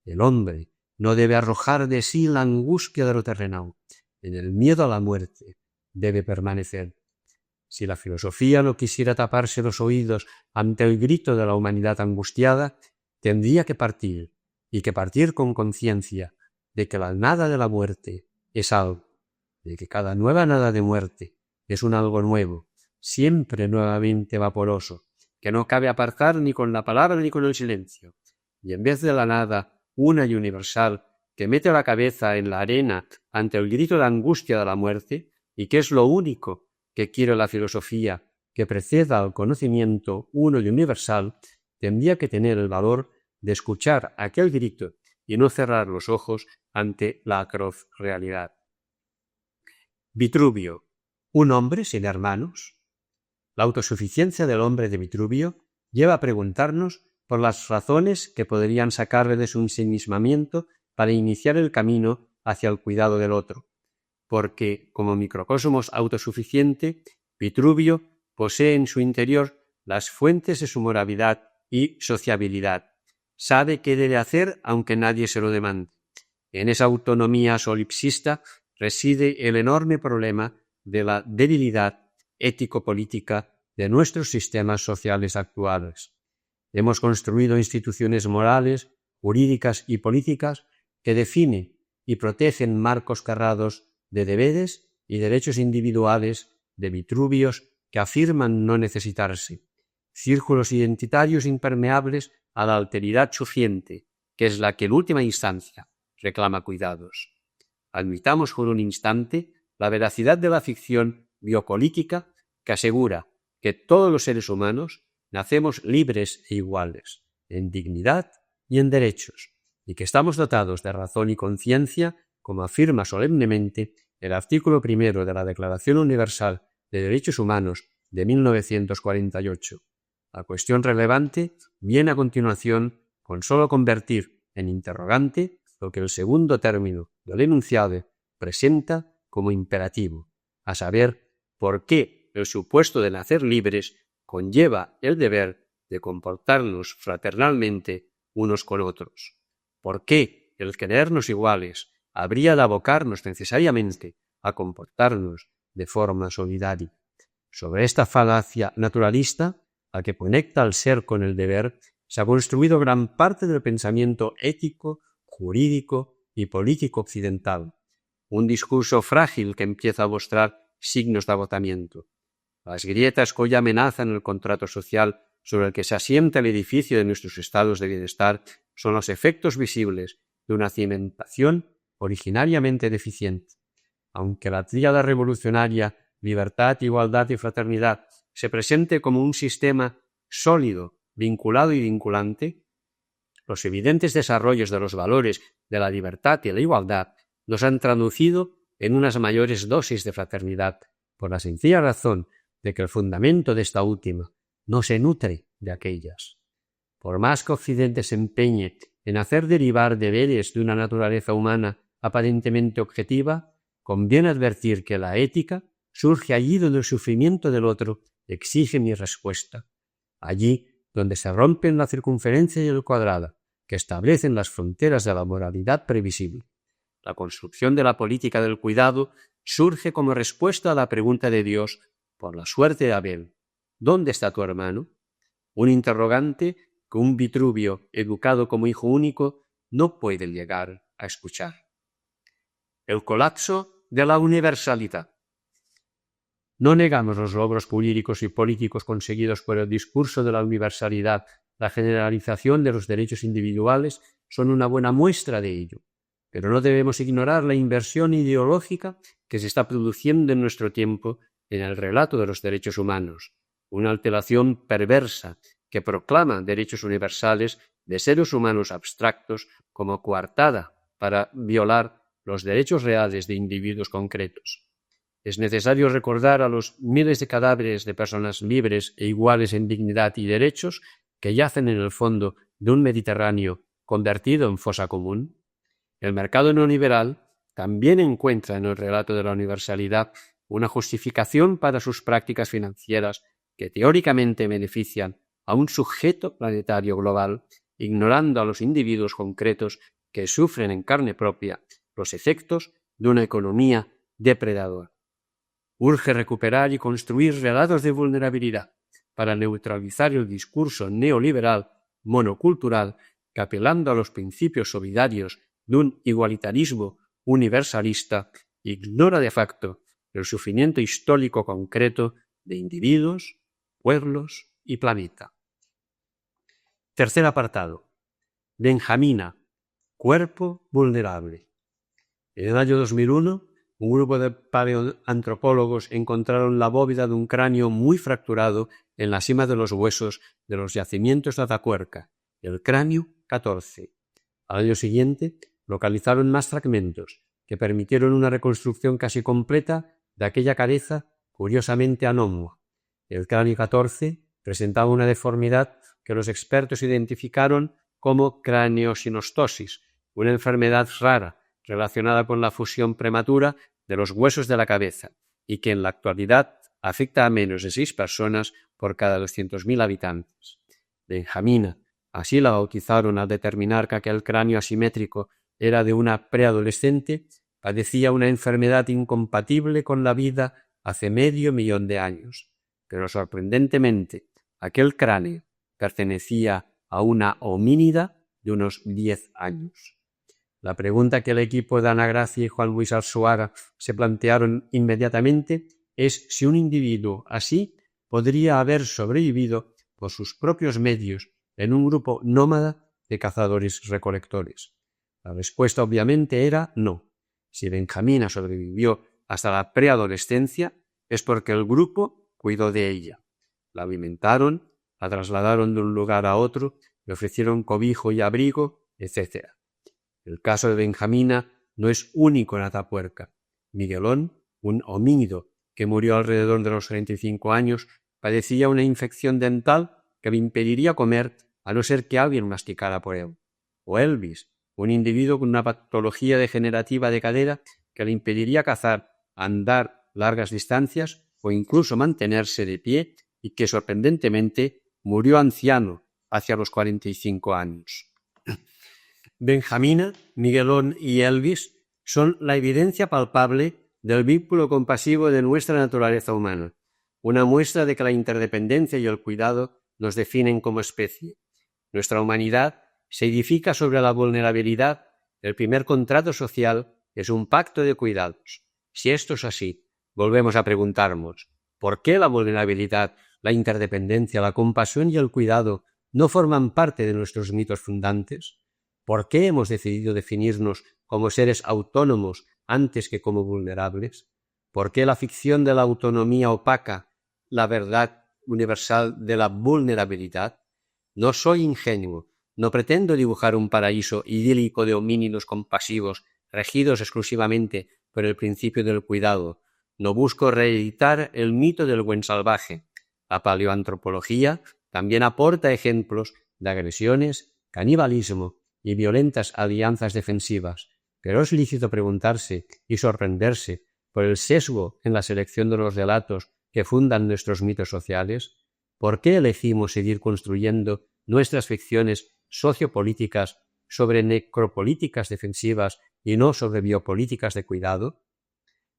El hombre no debe arrojar de sí la angustia de lo terrenal. En el miedo a la muerte debe permanecer. Si la filosofía no quisiera taparse los oídos ante el grito de la humanidad angustiada, tendría que partir, y que partir con conciencia de que la nada de la muerte es algo, de que cada nueva nada de muerte es un algo nuevo, siempre nuevamente vaporoso, que no cabe apartar ni con la palabra ni con el silencio, y en vez de la nada una y universal que mete la cabeza en la arena ante el grito de angustia de la muerte, y que es lo único que quiere la filosofía que preceda al conocimiento uno y universal, tendría que tener el valor de escuchar aquel grito y no cerrar los ojos ante la atroz realidad. Vitruvio, ¿un hombre sin hermanos? La autosuficiencia del hombre de Vitruvio lleva a preguntarnos por las razones que podrían sacarle de su ensimismamiento para iniciar el camino hacia el cuidado del otro, porque, como microcosmos autosuficiente, Vitruvio posee en su interior las fuentes de su moralidad y sociabilidad. Sabe qué debe hacer aunque nadie se lo demande. En esa autonomía solipsista reside el enorme problema de la debilidad ético-política de nuestros sistemas sociales actuales. Hemos construido instituciones morales, jurídicas y políticas que definen y protegen marcos cerrados de deberes y derechos individuales de Vitruvios que afirman no necesitarse, círculos identitarios impermeables a la alteridad suficiente, que es la que en última instancia reclama cuidados. Admitamos por un instante la veracidad de la ficción biopolítica que asegura que todos los seres humanos nacemos libres e iguales, en dignidad y en derechos, y que estamos dotados de razón y conciencia, como afirma solemnemente el artículo 1 de la Declaración Universal de Derechos Humanos de 1948. La cuestión relevante viene a continuación con sólo convertir en interrogante lo que el segundo término del enunciado presenta como imperativo, a saber, por qué el supuesto de nacer libres conlleva el deber de comportarnos fraternalmente unos con otros. ¿Por qué el creernos iguales habría de abocarnos necesariamente a comportarnos de forma solidaria? Sobre esta falacia naturalista la que conecta al ser con el deber, se ha construido gran parte del pensamiento ético, jurídico y político occidental. Un discurso frágil que empieza a mostrar signos de agotamiento. Las grietas que hoy amenazan el contrato social sobre el que se asienta el edificio de nuestros estados de bienestar son los efectos visibles de una cimentación originariamente deficiente. Aunque la tríada revolucionaria libertad, igualdad y fraternidad se presente como un sistema sólido, vinculado y vinculante, los evidentes desarrollos de los valores de la libertad y la igualdad nos han traducido en unas mayores dosis de fraternidad, por la sencilla razón de que el fundamento de esta última no se nutre de aquellas. Por más que Occidente se empeñe en hacer derivar deberes de una naturaleza humana aparentemente objetiva, conviene advertir que la ética surge allí donde el sufrimiento del otro exige mi respuesta, allí donde se rompen la circunferencia y el cuadrado, que establecen las fronteras de la moralidad previsible. La construcción de la política del cuidado surge como respuesta a la pregunta de Dios por la suerte de Abel: ¿dónde está tu hermano? Un interrogante que un Vitruvio, educado como hijo único, no puede llegar a escuchar. El colapso de la universalidad. No negamos los logros jurídicos y políticos conseguidos por el discurso de la universalidad. La generalización de los derechos individuales son una buena muestra de ello, pero no debemos ignorar la inversión ideológica que se está produciendo en nuestro tiempo en el relato de los derechos humanos, una alteración perversa que proclama derechos universales de seres humanos abstractos como coartada para violar los derechos reales de individuos concretos. Es necesario recordar a los miles de cadáveres de personas libres e iguales en dignidad y derechos que yacen en el fondo de un Mediterráneo convertido en fosa común. El mercado neoliberal también encuentra en el relato de la universalidad una justificación para sus prácticas financieras que teóricamente benefician a un sujeto planetario global, ignorando a los individuos concretos que sufren en carne propia los efectos de una economía depredadora. Urge recuperar y construir relatos de vulnerabilidad para neutralizar el discurso neoliberal monocultural que, apelando a los principios solidarios de un igualitarismo universalista, ignora de facto el sufrimiento histórico concreto de individuos, pueblos y planeta. Tercer apartado. Benjamina, cuerpo vulnerable. En el año 2001, un grupo de paleoantropólogos encontraron la bóveda de un cráneo muy fracturado en la cima de los huesos de los yacimientos de Atapuerca, el cráneo 14. Al año siguiente, localizaron más fragmentos que permitieron una reconstrucción casi completa de aquella cabeza curiosamente anómala. El cráneo 14 presentaba una deformidad que los expertos identificaron como craneosinostosis, una enfermedad rara relacionada con la fusión prematura de los huesos de la cabeza y que en la actualidad afecta a menos de 6 personas por cada 200.000 habitantes. Benjamina, así la bautizaron al determinar que aquel cráneo asimétrico era de una preadolescente, padecía una enfermedad incompatible con la vida hace 500.000 de años. Pero sorprendentemente, aquel cráneo pertenecía a una homínida de unos 10 años. La pregunta que el equipo de Ana Gracia y Juan Luis Arzuaga se plantearon inmediatamente es si un individuo así podría haber sobrevivido por sus propios medios en un grupo nómada de cazadores-recolectores. La respuesta obviamente era no. Si Benjamina sobrevivió hasta la preadolescencia es porque el grupo cuidó de ella. La alimentaron, la trasladaron de un lugar a otro, le ofrecieron cobijo y abrigo, etc. El caso de Benjamina no es único en Atapuerca. Miguelón, un homínido que murió alrededor de los 35 años, padecía una infección dental que le impediría comer a no ser que alguien masticara por él. O Elvis, un individuo con una patología degenerativa de cadera que le impediría cazar, andar largas distancias o incluso mantenerse de pie y que sorprendentemente murió anciano hacia los 45 años. Benjamina, Miguelón y Elvis son la evidencia palpable del vínculo compasivo de nuestra naturaleza humana. una muestra de que la interdependencia y el cuidado nos definen como especie. Nuestra humanidad se edifica sobre la vulnerabilidad. El primer contrato social es un pacto de cuidados. Si esto es así, volvemos a preguntarnos, ¿por qué la vulnerabilidad, la interdependencia, la compasión y el cuidado no forman parte de nuestros mitos fundantes? ¿Por qué hemos decidido definirnos como seres autónomos antes que como vulnerables? ¿Por qué la ficción de la autonomía opaca la verdad universal de la vulnerabilidad? No soy ingenuo, no pretendo dibujar un paraíso idílico de homínidos compasivos regidos exclusivamente por el principio del cuidado. No busco reeditar el mito del buen salvaje. La paleoantropología también aporta ejemplos de agresiones, canibalismo y violentas alianzas defensivas, pero es lícito preguntarse y sorprenderse por el sesgo en la selección de los relatos que fundan nuestros mitos sociales. ¿Por qué elegimos seguir construyendo nuestras ficciones sociopolíticas sobre necropolíticas defensivas y no sobre biopolíticas de cuidado?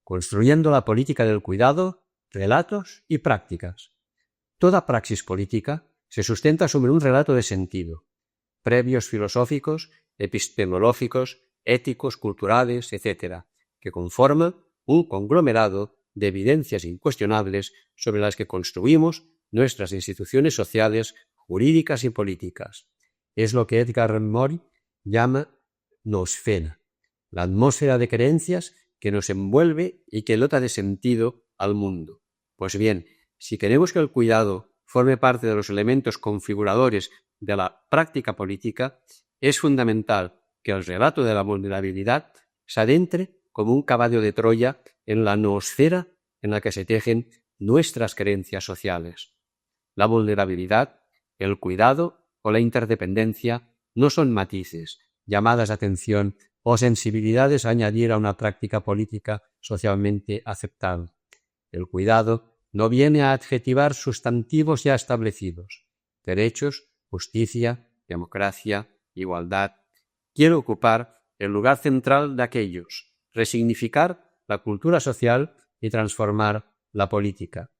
Construyendo la política del cuidado, relatos y prácticas. Toda praxis política se sustenta sobre un relato de sentido, previos filosóficos, epistemológicos, éticos, culturales, etc., que conforma un conglomerado de evidencias incuestionables sobre las que construimos nuestras instituciones sociales, jurídicas y políticas. Es lo que Edgar Morin llama noosfera, la atmósfera de creencias que nos envuelve y que dota de sentido al mundo. Pues bien, si queremos que el cuidado forme parte de los elementos configuradores de la práctica política, es fundamental que el relato de la vulnerabilidad se adentre como un caballo de Troya en la noosfera en la que se tejen nuestras creencias sociales. La vulnerabilidad, el cuidado o la interdependencia no son matices, llamadas de atención o sensibilidades a añadir a una práctica política socialmente aceptable. El cuidado no viene a adjetivar sustantivos ya establecidos: derechos, justicia, democracia, igualdad. Quiere ocupar el lugar central de aquellos, resignificar la cultura social y transformar la política.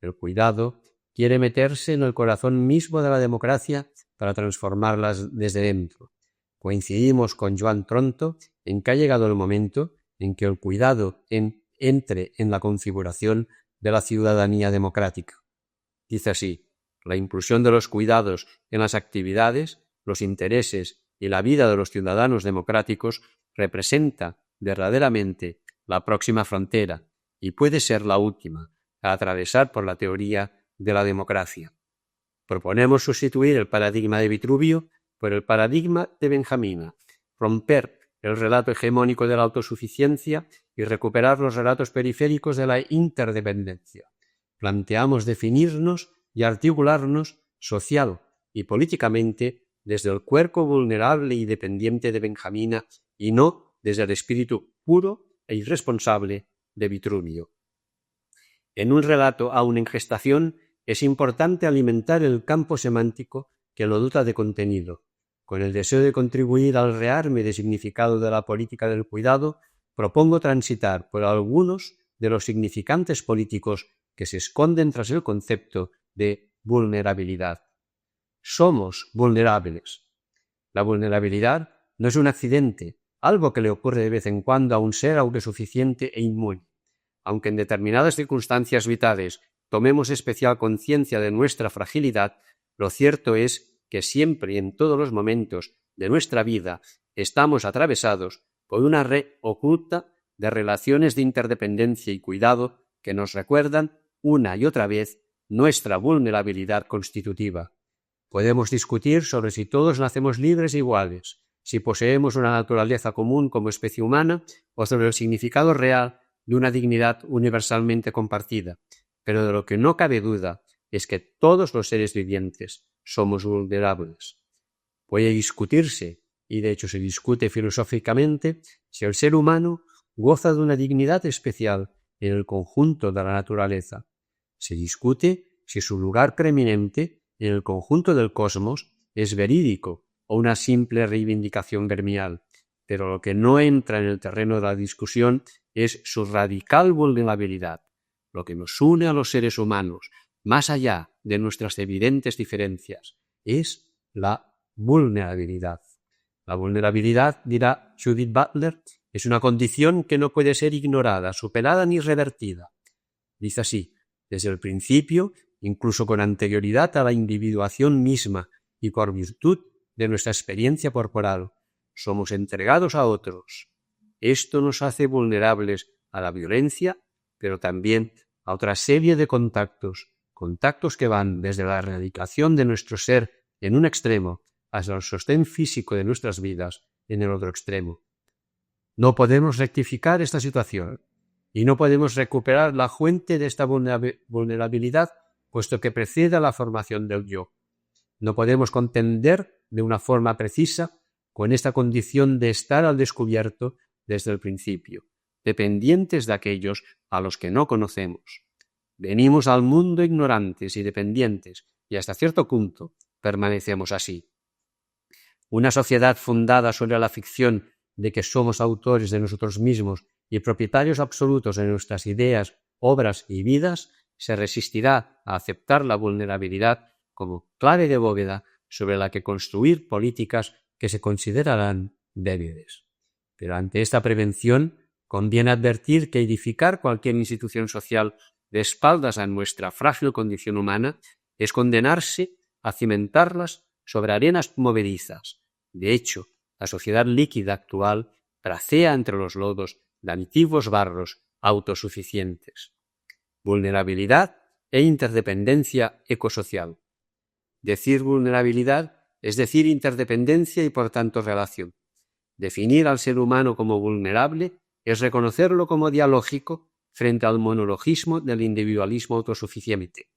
El cuidado quiere meterse en el corazón mismo de la democracia para transformarlas desde dentro. Coincidimos con Joan Tronto en que ha llegado el momento en que el cuidado entre en la configuración de la ciudadanía democrática. Dice así: la inclusión de los cuidados en las actividades, los intereses y la vida de los ciudadanos democráticos representa verdaderamente la próxima frontera y puede ser la última a atravesar por la teoría de la democracia. Proponemos sustituir el paradigma de Vitruvio por el paradigma de Benjamina, romper el relato hegemónico de la autosuficiencia y recuperar los relatos periféricos de la interdependencia. Planteamos definirnos y articularnos social y políticamente desde el cuerpo vulnerable y dependiente de Benjamina y no desde el espíritu puro e irresponsable de Vitruvio. En un relato aún en gestación es importante alimentar el campo semántico que lo dota de contenido. Con el deseo de contribuir al rearme de significado de la política del cuidado, propongo transitar por algunos de los significantes políticos que se esconden tras el concepto de vulnerabilidad. Somos vulnerables. La vulnerabilidad no es un accidente, algo que le ocurre de vez en cuando a un ser autosuficiente e inmune. Aunque en determinadas circunstancias vitales tomemos especial conciencia de nuestra fragilidad, lo cierto es que siempre y en todos los momentos de nuestra vida estamos atravesados por una red oculta de relaciones de interdependencia y cuidado que nos recuerdan una y otra vez nuestra vulnerabilidad constitutiva. Podemos discutir sobre si todos nacemos libres e iguales, si poseemos una naturaleza común como especie humana o sobre el significado real de una dignidad universalmente compartida, pero de lo que no cabe duda es que todos los seres vivientes somos vulnerables. Puede discutirse, y de hecho se discute filosóficamente, si el ser humano goza de una dignidad especial en el conjunto de la naturaleza. Se discute si su lugar preeminente en el conjunto del cosmos es verídico o una simple reivindicación gremial, pero lo que no entra en el terreno de la discusión es su radical vulnerabilidad. lo que nos une a los seres humanos, más allá de nuestras evidentes diferencias, es la vulnerabilidad. La vulnerabilidad, dirá Judith Butler, es una condición que no puede ser ignorada, superada ni revertida. Dice así: desde el principio, incluso con anterioridad a la individuación misma y por virtud de nuestra experiencia corporal, somos entregados a otros. Esto nos hace vulnerables a la violencia, pero también a otra serie de contactos que van desde la erradicación de nuestro ser en un extremo hasta el sostén físico de nuestras vidas en el otro extremo. No podemos rectificar esta situación y no podemos recuperar la fuente de esta vulnerabilidad, puesto que precede a la formación del yo. No podemos contender de una forma precisa con esta condición de estar al descubierto desde el principio, dependientes de aquellos a los que no conocemos. Venimos al mundo ignorantes y dependientes, y hasta cierto punto permanecemos así. Una sociedad fundada sobre la ficción de que somos autores de nosotros mismos y propietarios absolutos de nuestras ideas, obras y vidas, se resistirá a aceptar la vulnerabilidad como clave de bóveda sobre la que construir políticas que se considerarán débiles. Pero ante esta prevención, conviene advertir que edificar cualquier institución social de espaldas a nuestra frágil condición humana es condenarse a cimentarlas sobre arenas movedizas. De hecho, la sociedad líquida actual bracea entre los lodos de antiguos barros autosuficientes. Vulnerabilidad e interdependencia ecosocial. Decir vulnerabilidad es decir interdependencia y por tanto relación. Definir al ser humano como vulnerable es reconocerlo como dialógico frente al monologismo del individualismo autosuficiente.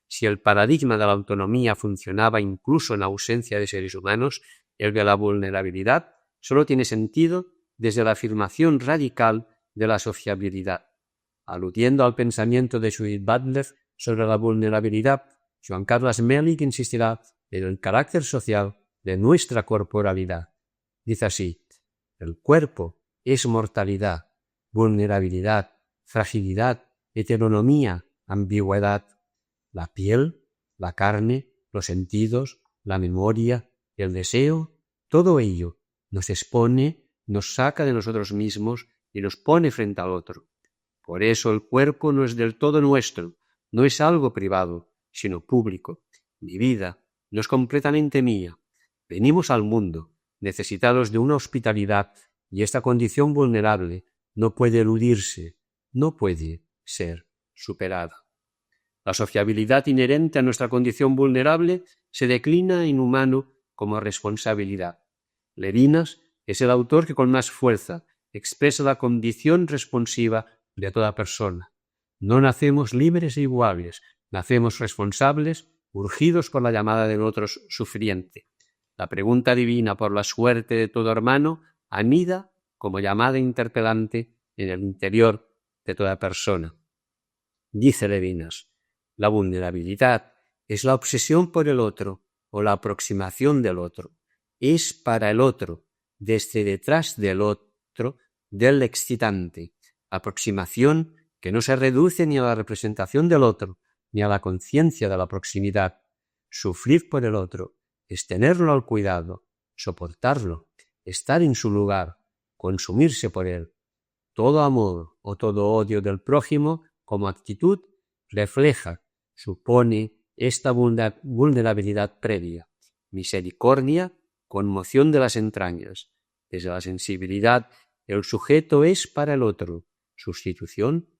Si el paradigma de la autonomía funcionaba incluso en ausencia de seres humanos, el de la vulnerabilidad solo tiene sentido desde la afirmación radical de la sociabilidad. Aludiendo al pensamiento de Judith Butler sobre la vulnerabilidad, Joan Carles Mèlich insistirá en el carácter social de nuestra corporalidad. Dice así: el cuerpo es mortalidad, vulnerabilidad, fragilidad, heteronomía, ambigüedad. La piel, la carne, los sentidos, la memoria, el deseo, todo ello nos expone, nos saca de nosotros mismos y nos pone frente al otro. Por eso el cuerpo no es del todo nuestro, no es algo privado, sino público. Mi vida no es completamente mía. Venimos al mundo necesitados de una hospitalidad y esta condición vulnerable no puede eludirse, no puede ser superada. La sociabilidad inherente a nuestra condición vulnerable se declina en humano como responsabilidad. Levinas es el autor que con más fuerza expresa la condición responsiva de toda persona. No nacemos libres e iguales, nacemos responsables, urgidos por la llamada del otro sufriente. La pregunta divina por la suerte de todo hermano anida como llamada interpelante en el interior de toda persona. Dice Levinas: la vulnerabilidad es la obsesión por el otro o la aproximación del otro. Es para el otro, desde detrás del otro, del excitante, aproximación que no se reduce ni a la representación del otro, ni a la conciencia de la proximidad. Sufrir por el otro es tenerlo al cuidado, soportarlo, estar en su lugar, consumirse por él. Todo amor o todo odio del prójimo como actitud refleja, supone esta vulnerabilidad previa. Misericordia, conmoción de las entrañas. Desde la sensibilidad, el sujeto es para el otro. Sustitución,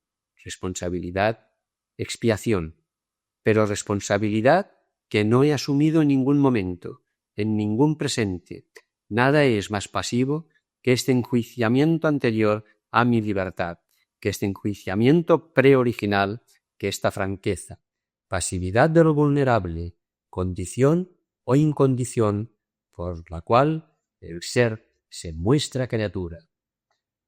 responsabilidad, expiación. Pero responsabilidad que no he asumido en ningún momento, en ningún presente. Nada es más pasivo que este enjuiciamiento anterior a mi libertad, que este enjuiciamiento preoriginal, que esta franqueza. Pasividad de lo vulnerable, condición o incondición por la cual el ser se muestra criatura.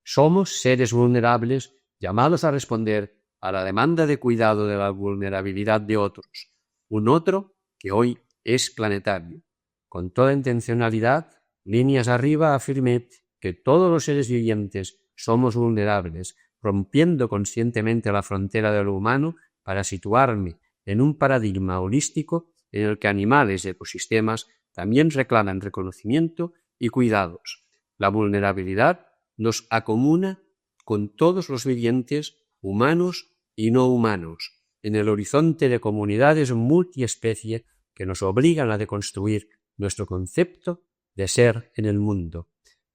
Somos seres vulnerables llamados a responder a la demanda de cuidado de la vulnerabilidad de otros, un otro que hoy es planetario. Con toda intencionalidad, líneas arriba afirmé que todos los seres vivientes somos vulnerables, rompiendo conscientemente la frontera de lo humano para situarme en un paradigma holístico en el que animales y ecosistemas también reclaman reconocimiento y cuidados. La vulnerabilidad nos acomuna con todos los vivientes, humanos y no humanos, en el horizonte de comunidades multiespecie que nos obligan a deconstruir nuestro concepto de ser en el mundo.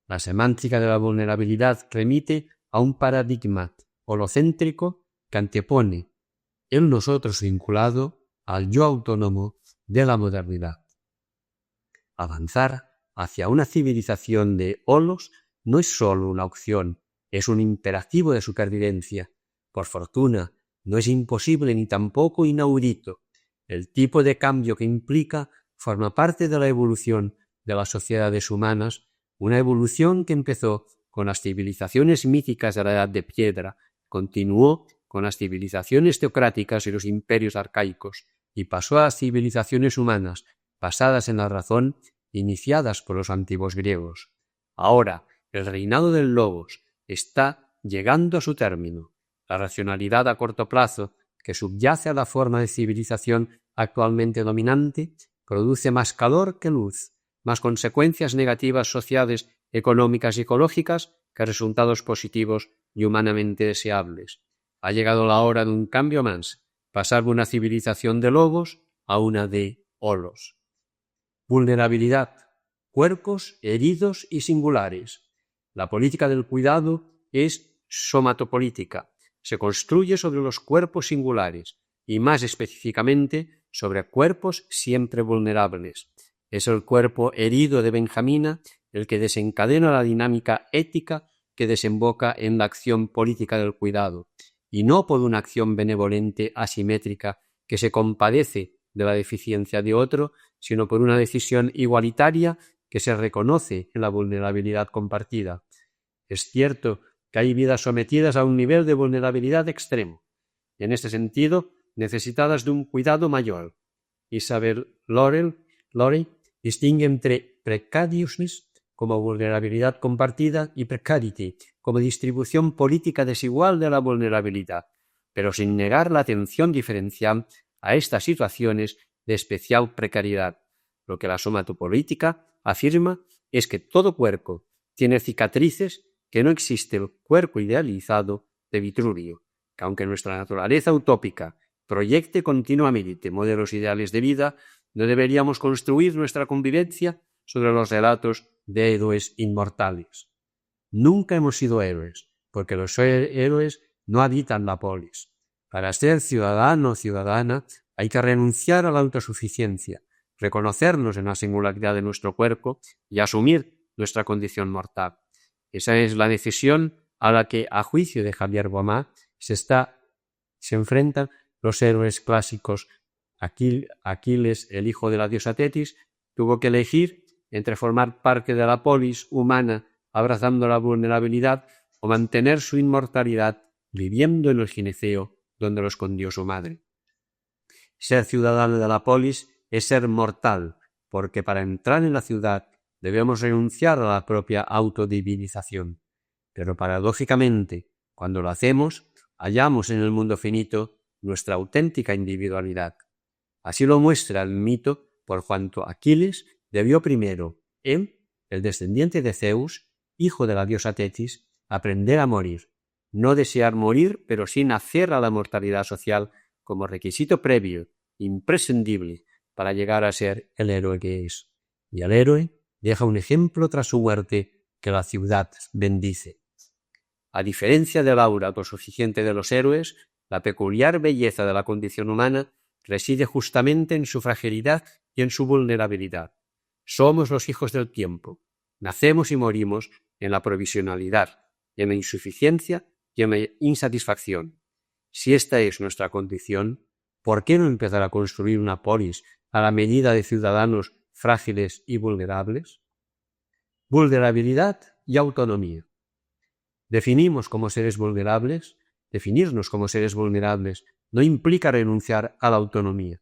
La semántica de la vulnerabilidad remite a un paradigma holocéntrico que antepone el nosotros vinculado al yo autónomo de la modernidad. Avanzar hacia una civilización de holos no es solo una opción, es un imperativo de supervivencia. Por fortuna, no es imposible ni tampoco inaudito. El tipo de cambio que implica forma parte de la evolución de las sociedades humanas, una evolución que empezó con las civilizaciones míticas de la Edad de Piedra, continuó con las civilizaciones teocráticas y los imperios arcaicos, y pasó a las civilizaciones humanas, basadas en la razón, iniciadas por los antiguos griegos. Ahora, el reinado del logos está llegando a su término. La racionalidad a corto plazo, que subyace a la forma de civilización actualmente dominante, produce más calor que luz, más consecuencias negativas sociales, económicas y ecológicas que resultados positivos y humanamente deseables. Ha llegado la hora de un cambio más, pasar de una civilización de lobos a una de holos. Vulnerabilidad, cuerpos heridos y singulares. La política del cuidado es somatopolítica. Se construye sobre los cuerpos singulares y más específicamente sobre cuerpos siempre vulnerables. Es el cuerpo herido de Benjamina el que desencadena la dinámica ética que desemboca en la acción política del cuidado, y no por una acción benevolente asimétrica que se compadece de la deficiencia de otro, sino por una decisión igualitaria que se reconoce en la vulnerabilidad compartida. Es cierto que hay vidas sometidas a un nivel de vulnerabilidad extremo, y en este sentido necesitadas de un cuidado mayor. Isabel Lorey distingue entre precariousness como vulnerabilidad compartida y precarity como distribución política desigual de la vulnerabilidad, pero sin negar la atención diferencial a estas situaciones de especial precariedad. Lo que la somatopolítica afirma es que todo cuerpo tiene cicatrices, que no existe el cuerpo idealizado de Vitruvio, que aunque nuestra naturaleza utópica proyecte continuamente modelos ideales de vida, no deberíamos construir nuestra convivencia sobre los relatos de héroes inmortales. Nunca hemos sido héroes, porque los héroes no habitan la polis. Para ser ciudadano o ciudadana hay que renunciar a la autosuficiencia, reconocernos en la singularidad de nuestro cuerpo y asumir nuestra condición mortal. Esa es la decisión a la que, a juicio de Javier Bomá, se enfrentan los héroes clásicos. Aquiles, el hijo de la diosa Tetis, tuvo que elegir entre formar parte de la polis humana abrazando la vulnerabilidad o mantener su inmortalidad viviendo en el gineceo donde lo escondió su madre. Ser ciudadano de la polis es ser mortal, porque para entrar en la ciudad debemos renunciar a la propia autodivinización. Pero paradójicamente, cuando lo hacemos, hallamos en el mundo finito nuestra auténtica individualidad. Así lo muestra el mito por cuanto Aquiles debió primero, él, el descendiente de Zeus, hijo de la diosa Tetis, aprender a morir, no desear morir, pero sí nacer a la mortalidad social como requisito previo, imprescindible, para llegar a ser el héroe que es. Y el héroe deja un ejemplo tras su muerte que la ciudad bendice. A diferencia del aura autosuficiente de los héroes, la peculiar belleza de la condición humana reside justamente en su fragilidad y en su vulnerabilidad. Somos los hijos del tiempo. Nacemos y morimos en la provisionalidad, en la insuficiencia y en la insatisfacción. Si esta es nuestra condición, ¿por qué no empezar a construir una polis a la medida de ciudadanos frágiles y vulnerables? Vulnerabilidad y autonomía. Definirnos como seres vulnerables no implica renunciar a la autonomía.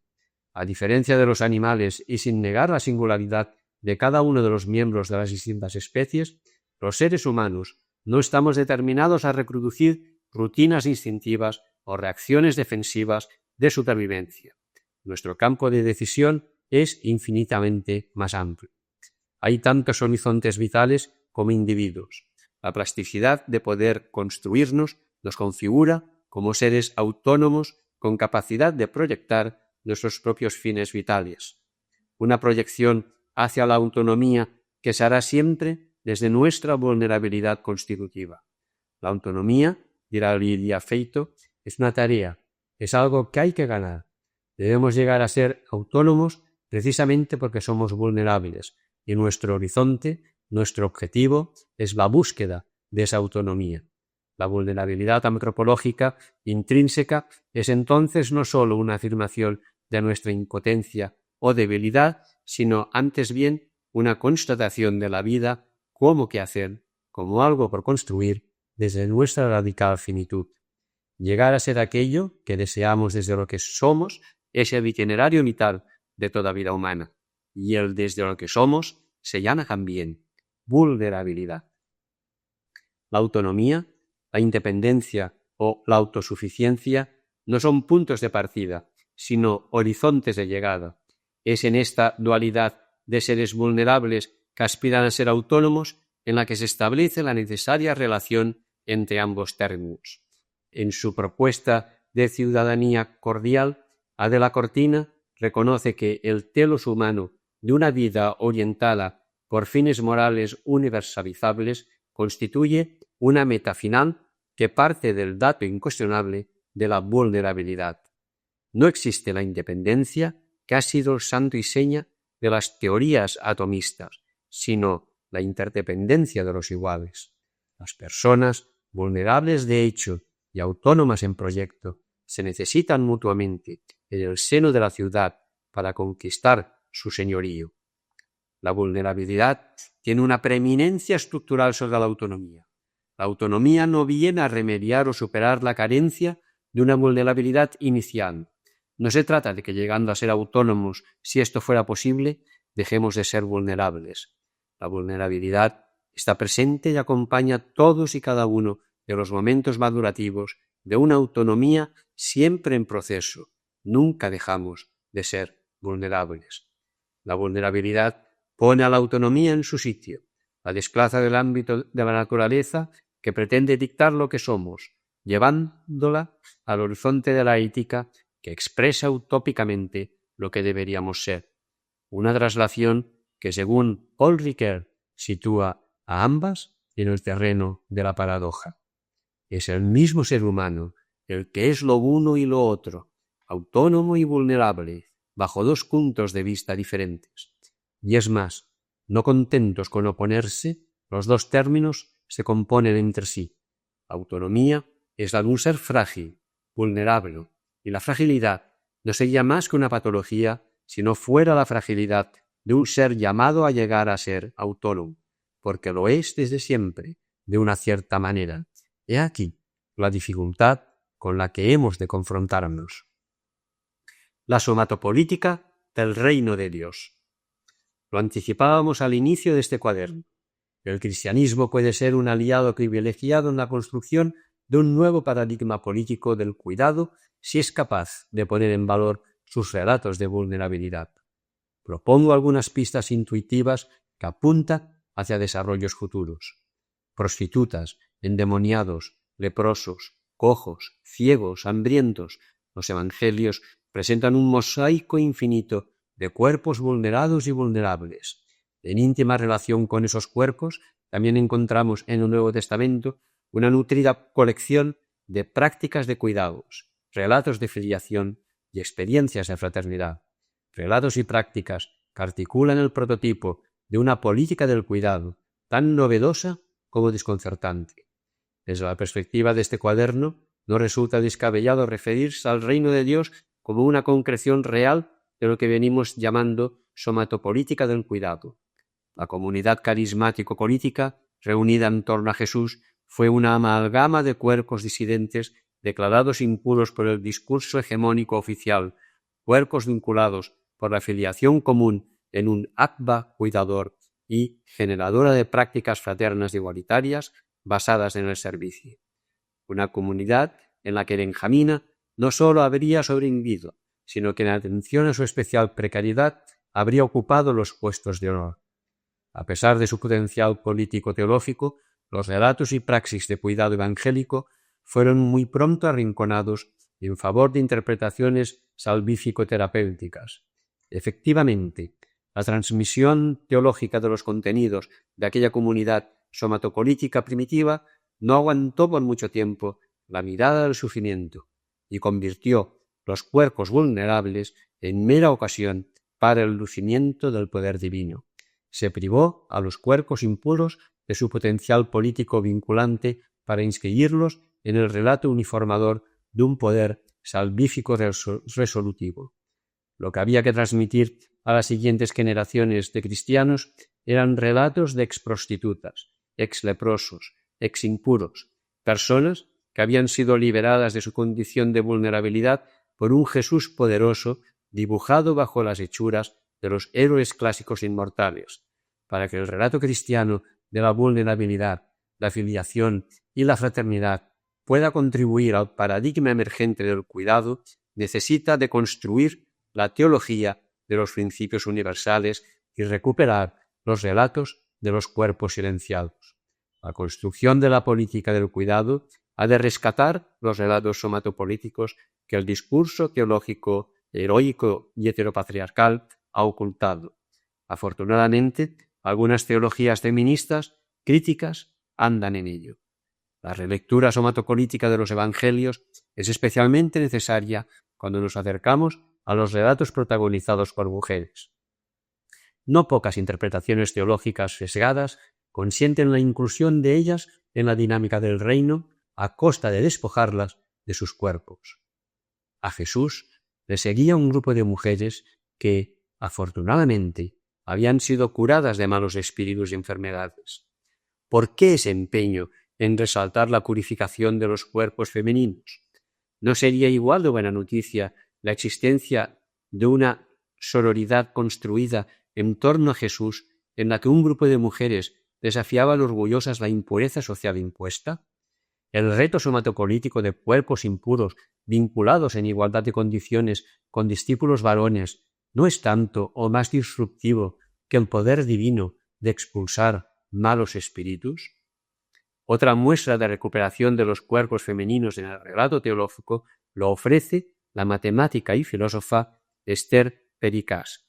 A diferencia de los animales y sin negar la singularidad de cada uno de los miembros de las distintas especies, los seres humanos no estamos determinados a reproducir rutinas instintivas o reacciones defensivas de supervivencia. Nuestro campo de decisión es infinitamente más amplio. Hay tantos horizontes vitales como individuos. La plasticidad de poder construirnos nos configura como seres autónomos con capacidad de proyectar nuestros propios fines vitales. Una proyección hacia la autonomía que se hará siempre desde nuestra vulnerabilidad constitutiva. La autonomía, dirá Lidia Feito, es una tarea, es algo que hay que ganar. Debemos llegar a ser autónomos precisamente porque somos vulnerables y nuestro horizonte, nuestro objetivo es la búsqueda de esa autonomía. La vulnerabilidad antropológica intrínseca es entonces no sólo una afirmación de nuestra impotencia o debilidad, sino antes bien una constatación de la vida como quehacer, como algo por construir desde nuestra radical finitud. Llegar a ser aquello que deseamos desde lo que somos es el itinerario vital de toda vida humana, y el desde lo que somos se llama también vulnerabilidad. La autonomía, la independencia o la autosuficiencia no son puntos de partida, sino horizontes de llegada. Es en esta dualidad de seres vulnerables que aspiran a ser autónomos en la que se establece la necesaria relación entre ambos términos. En su propuesta de ciudadanía cordial, Adela Cortina reconoce que el telos humano de una vida orientada por fines morales universalizables constituye una meta final que parte del dato incuestionable de la vulnerabilidad. No existe la independencia, que ha sido el santo y seña de las teorías atomistas, sino la interdependencia de los iguales. Las personas, vulnerables de hecho y autónomas en proyecto, se necesitan mutuamente en el seno de la ciudad para conquistar su señorío. La vulnerabilidad tiene una preeminencia estructural sobre la autonomía. La autonomía no viene a remediar o superar la carencia de una vulnerabilidad inicial. No se trata de que llegando a ser autónomos, si esto fuera posible, dejemos de ser vulnerables. La vulnerabilidad está presente y acompaña todos y cada uno de los momentos madurativos de una autonomía siempre en proceso. Nunca dejamos de ser vulnerables. La vulnerabilidad pone a la autonomía en su sitio, la desplaza del ámbito de la naturaleza que pretende dictar lo que somos, llevándola al horizonte de la ética que expresa utópicamente lo que deberíamos ser. Una traslación que, según Paul Ricoeur, sitúa a ambas en el terreno de la paradoja. Es el mismo ser humano el que es lo uno y lo otro, autónomo y vulnerable, bajo dos puntos de vista diferentes. Y es más, no contentos con oponerse, los dos términos se componen entre sí. Autonomía es la de un ser frágil, vulnerable, y la fragilidad no sería más que una patología si no fuera la fragilidad de un ser llamado a llegar a ser autónomo, porque lo es desde siempre, de una cierta manera. He aquí la dificultad con la que hemos de confrontarnos. La somatopolítica del reino de Dios. Lo anticipábamos al inicio de este cuaderno. El cristianismo puede ser un aliado privilegiado en la construcción de un nuevo paradigma político del cuidado si es capaz de poner en valor sus relatos de vulnerabilidad. Propongo algunas pistas intuitivas que apuntan hacia desarrollos futuros. Prostitutas, endemoniados, leprosos, cojos, ciegos, hambrientos. Los evangelios presentan un mosaico infinito de cuerpos vulnerados y vulnerables. En íntima relación con esos cuerpos, también encontramos en el Nuevo Testamento una nutrida colección de prácticas de cuidados, relatos de filiación y experiencias de fraternidad. Relatos y prácticas que articulan el prototipo de una política del cuidado tan novedosa como desconcertante. Desde la perspectiva de este cuaderno, no resulta descabellado referirse al reino de Dios como una concreción real de lo que venimos llamando somatopolítica del cuidado. La comunidad carismático-política reunida en torno a Jesús fue una amalgama de cuerpos disidentes declarados impuros por el discurso hegemónico oficial, cuerpos vinculados por la filiación común en un akba cuidador y generadora de prácticas fraternas e igualitarias basadas en el servicio. una comunidad en la que Benjamina no solo habría sobrevivido, sino que en atención a su especial precariedad habría ocupado los puestos de honor. A pesar de su potencial político-teológico, los relatos y praxis de cuidado evangélico fueron muy pronto arrinconados en favor de interpretaciones salvífico-terapéuticas. Efectivamente, la transmisión teológica de los contenidos de aquella comunidad somatopolítica primitiva no aguantó por mucho tiempo la mirada del sufrimiento y convirtió los cuerpos vulnerables en mera ocasión para el lucimiento del poder divino. Se privó a los cuerpos impuros de su potencial político vinculante para inscribirlos en el relato uniformador de un poder salvífico resolutivo. Lo que había que transmitir a las siguientes generaciones de cristianos eran relatos de exprostitutas, exleprosos, eximpuros, personas que habían sido liberadas de su condición de vulnerabilidad por un Jesús poderoso dibujado bajo las hechuras de los héroes clásicos inmortales, para que el relato cristiano de la vulnerabilidad, la filiación y la fraternidad pueda contribuir al paradigma emergente del cuidado, necesita de construir la teología de los principios universales y recuperar los relatos de los cuerpos silenciados. La construcción de la política del cuidado ha de rescatar los relatos somatopolíticos que el discurso teológico heroico y heteropatriarcal ha ocultado. Afortunadamente, algunas teologías feministas críticas andan en ello. La relectura somatopolítica de los evangelios es especialmente necesaria cuando nos acercamos a los relatos protagonizados por mujeres. No pocas interpretaciones teológicas sesgadas consienten la inclusión de ellas en la dinámica del reino a costa de despojarlas de sus cuerpos. A Jesús le seguía un grupo de mujeres que, afortunadamente, habían sido curadas de malos espíritus y enfermedades. ¿Por qué ese empeño en resaltar la purificación de los cuerpos femeninos? ¿No sería igual de buena noticia la existencia de una sororidad construida en torno a Jesús en la que un grupo de mujeres desafiaban orgullosas la impureza social impuesta? El reto somatopolítico de cuerpos impuros vinculados en igualdad de condiciones con discípulos varones no es tanto o más disruptivo que el poder divino de expulsar malos espíritus. Otra muestra de recuperación de los cuerpos femeninos en el relato teológico lo ofrece la matemática y filósofa Esther Pericas.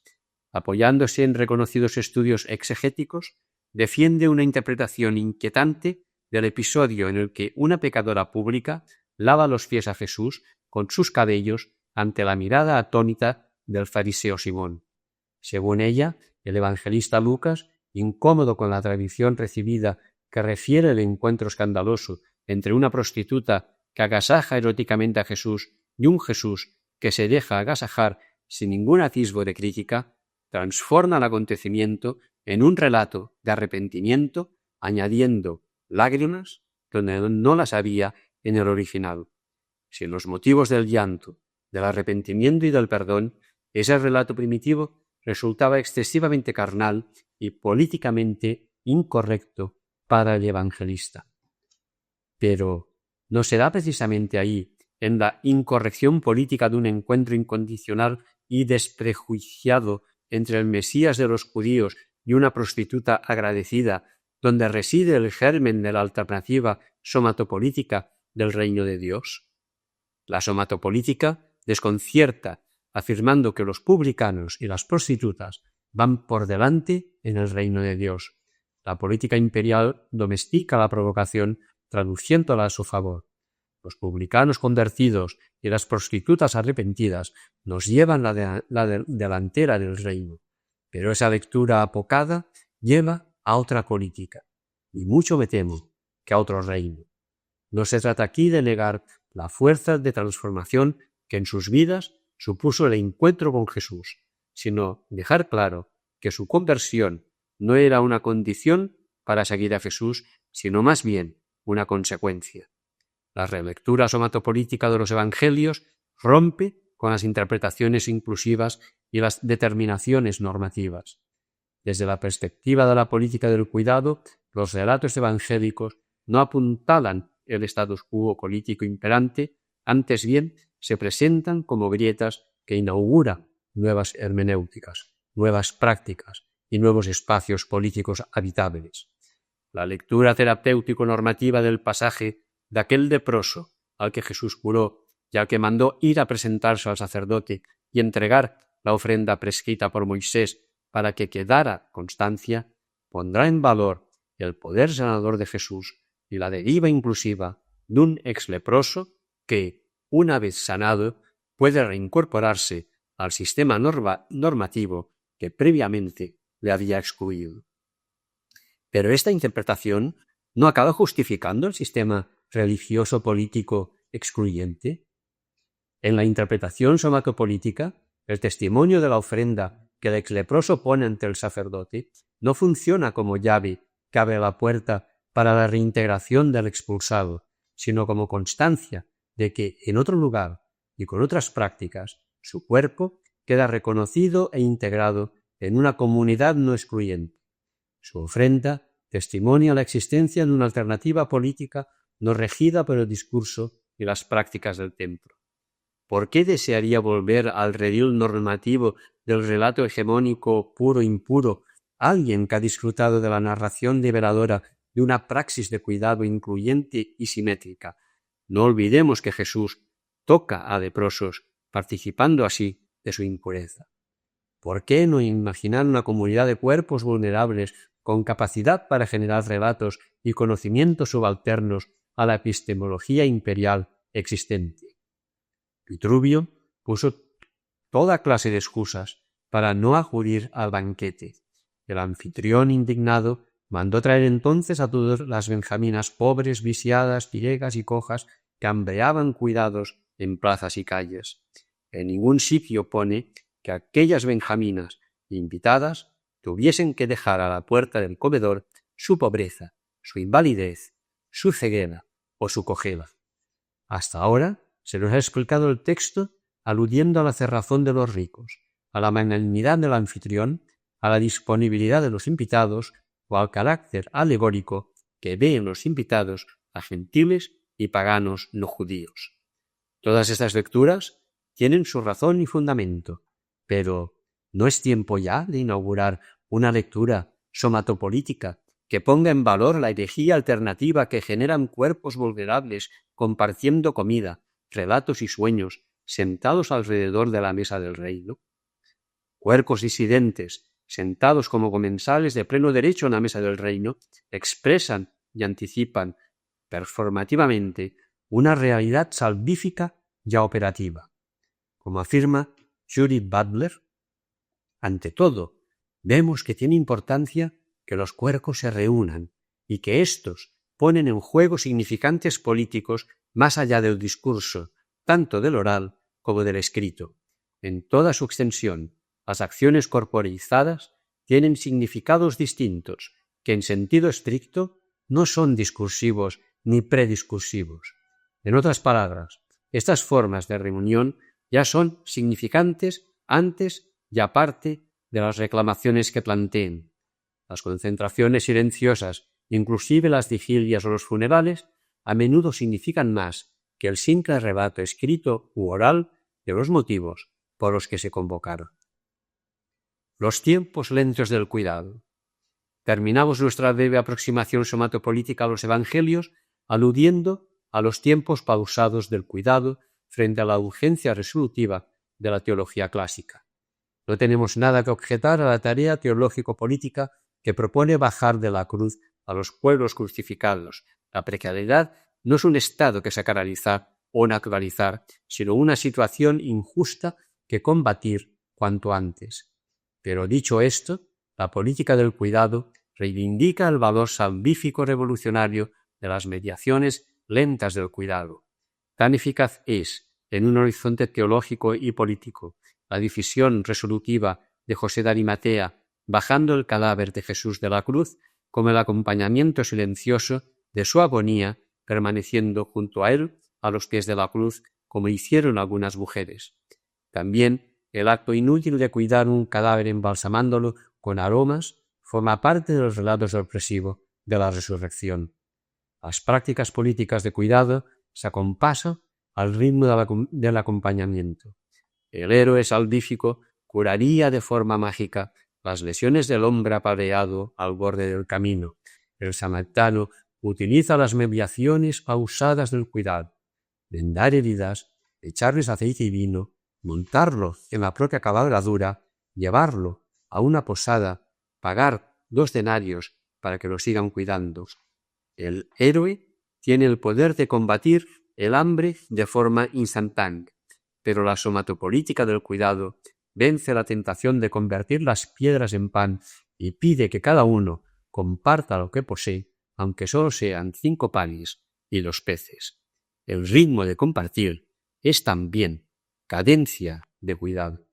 Apoyándose en reconocidos estudios exegéticos, defiende una interpretación inquietante del episodio en el que una pecadora pública lava los pies a Jesús con sus cabellos ante la mirada atónita del fariseo Simón. Según ella, el evangelista Lucas, incómodo con la tradición recibida que refiere el encuentro escandaloso entre una prostituta que agasaja eróticamente a Jesús y un Jesús que se deja agasajar sin ningún atisbo de crítica, transforma el acontecimiento en un relato de arrepentimiento, añadiendo lágrimas donde no las había en el original. Si en los motivos del llanto, del arrepentimiento y del perdón, ese relato primitivo resultaba excesivamente carnal y políticamente incorrecto para el evangelista. Pero ¿no será precisamente ahí, en la incorrección política de un encuentro incondicional y desprejuiciado entre el Mesías de los judíos y una prostituta agradecida, donde reside el germen de la alternativa somatopolítica del reino de Dios? La somatopolítica desconcierta, afirmando que los publicanos y las prostitutas van por delante en el reino de Dios. La política imperial domestica la provocación, traduciéndola a su favor. Los publicanos convertidos y las prostitutas arrepentidas nos llevan la delantera del reino, pero esa lectura apocada lleva a otra política, y mucho me temo que a otro reino. No se trata aquí de negar la fuerza de transformación que en sus vidas supuso el encuentro con Jesús, sino dejar claro que su conversión no era una condición para seguir a Jesús, sino más bien una consecuencia. La relectura somatopolítica de los evangelios rompe con las interpretaciones inclusivas y las determinaciones normativas. Desde la perspectiva de la política del cuidado, los relatos evangélicos no apuntalan el status quo político imperante, antes bien se presentan como grietas que inauguran nuevas hermenéuticas, nuevas prácticas y nuevos espacios políticos habitables. La lectura terapéutico-normativa del pasaje de aquel leproso al que Jesús curó y al que mandó ir a presentarse al sacerdote y entregar la ofrenda prescrita por Moisés para que quedara constancia, pondrá en valor el poder sanador de Jesús y la deriva inclusiva de un exleproso que, una vez sanado, puede reincorporarse al sistema normativo que previamente le había excluido. Pero esta interpretación no acaba justificando el sistema religioso-político excluyente. En la interpretación somatopolítica, el testimonio de la ofrenda que el exleproso pone ante el sacerdote no funciona como llave que abre la puerta para la reintegración del expulsado, sino como constancia de que en otro lugar y con otras prácticas su cuerpo queda reconocido e integrado en una comunidad no excluyente. Su ofrenda testimonia la existencia de una alternativa política no regida por el discurso y las prácticas del templo. ¿Por qué desearía volver al redil normativo del relato hegemónico puro-impuro alguien que ha disfrutado de la narración liberadora de una praxis de cuidado incluyente y simétrica? No olvidemos que Jesús toca a leprosos, participando así de su impureza. ¿Por qué no imaginar una comunidad de cuerpos vulnerables con capacidad para generar relatos y conocimientos subalternos a la epistemología imperial existente? Vitruvio puso toda clase de excusas para no acudir al banquete. El anfitrión indignado mandó traer entonces a todas las benjaminas pobres, viciadas, ciegas y cojas que hambreaban cuidados en plazas y calles. En ningún sitio pone que aquellas benjaminas invitadas tuviesen que dejar a la puerta del comedor su pobreza, su invalidez, su ceguera o su cojera. Hasta ahora se nos ha explicado el texto aludiendo a la cerrazón de los ricos, a la magnanimidad del anfitrión, a la disponibilidad de los invitados o al carácter alegórico que ve en los invitados a gentiles y paganos no judíos. Todas estas lecturas tienen su razón y fundamento, pero ¿no es tiempo ya de inaugurar una lectura somatopolítica que ponga en valor la herejía alternativa que generan cuerpos vulnerables compartiendo comida, relatos y sueños, sentados alrededor de la mesa del reino? Cuerpos disidentes, sentados como comensales de pleno derecho en la mesa del reino, expresan y anticipan performativamente una realidad salvífica ya operativa. Como afirma Judith Butler, ante todo, vemos que tiene importancia que los cuerpos se reúnan y que éstos ponen en juego significantes políticos más allá del discurso, tanto del oral como del escrito. En toda su extensión, las acciones corporizadas tienen significados distintos, que en sentido estricto no son discursivos ni prediscursivos. En otras palabras, estas formas de reunión ya son significantes antes y aparte de las reclamaciones que planteen. Las concentraciones silenciosas, inclusive las vigilias o los funerales, a menudo significan más que el simple relato escrito u oral de los motivos por los que se convocaron. Los tiempos lentos del cuidado. Terminamos nuestra breve aproximación somatopolítica a los evangelios aludiendo a los tiempos pausados del cuidado frente a la urgencia resolutiva de la teología clásica. No tenemos nada que objetar a la tarea teológico-política que propone bajar de la cruz a los pueblos crucificados. La precariedad no es un estado que sacralizar o naturalizar, sino una situación injusta que combatir cuanto antes. Pero dicho esto, la política del cuidado reivindica el valor salvífico revolucionario de las mediaciones lentas del cuidado. Tan eficaz es, en un horizonte teológico y político, la decisión resolutiva de José de Arimatea bajando el cadáver de Jesús de la cruz, como el acompañamiento silencioso de su agonía permaneciendo junto a él a los pies de la cruz, como hicieron algunas mujeres. También el acto inútil de cuidar un cadáver embalsamándolo con aromas forma parte de los relatos sorpresivos de la resurrección. Las prácticas políticas de cuidado se acompasan al ritmo del acompañamiento. El héroe salvífico curaría de forma mágica las lesiones del hombre apaleado al borde del camino. El samaritano utiliza las mediaciones pausadas del cuidado, vendar heridas, echarles aceite y vino, montarlo en la propia cabalgadura, llevarlo a una posada, pagar 2 denarios para que lo sigan cuidando. El héroe tiene el poder de combatir el hambre de forma instantánea, pero la somatopolítica del cuidado vence la tentación de convertir las piedras en pan y pide que cada uno comparta lo que posee, aunque solo sean 5 panes y 2 peces. El ritmo de compartir es también cadencia de cuidado.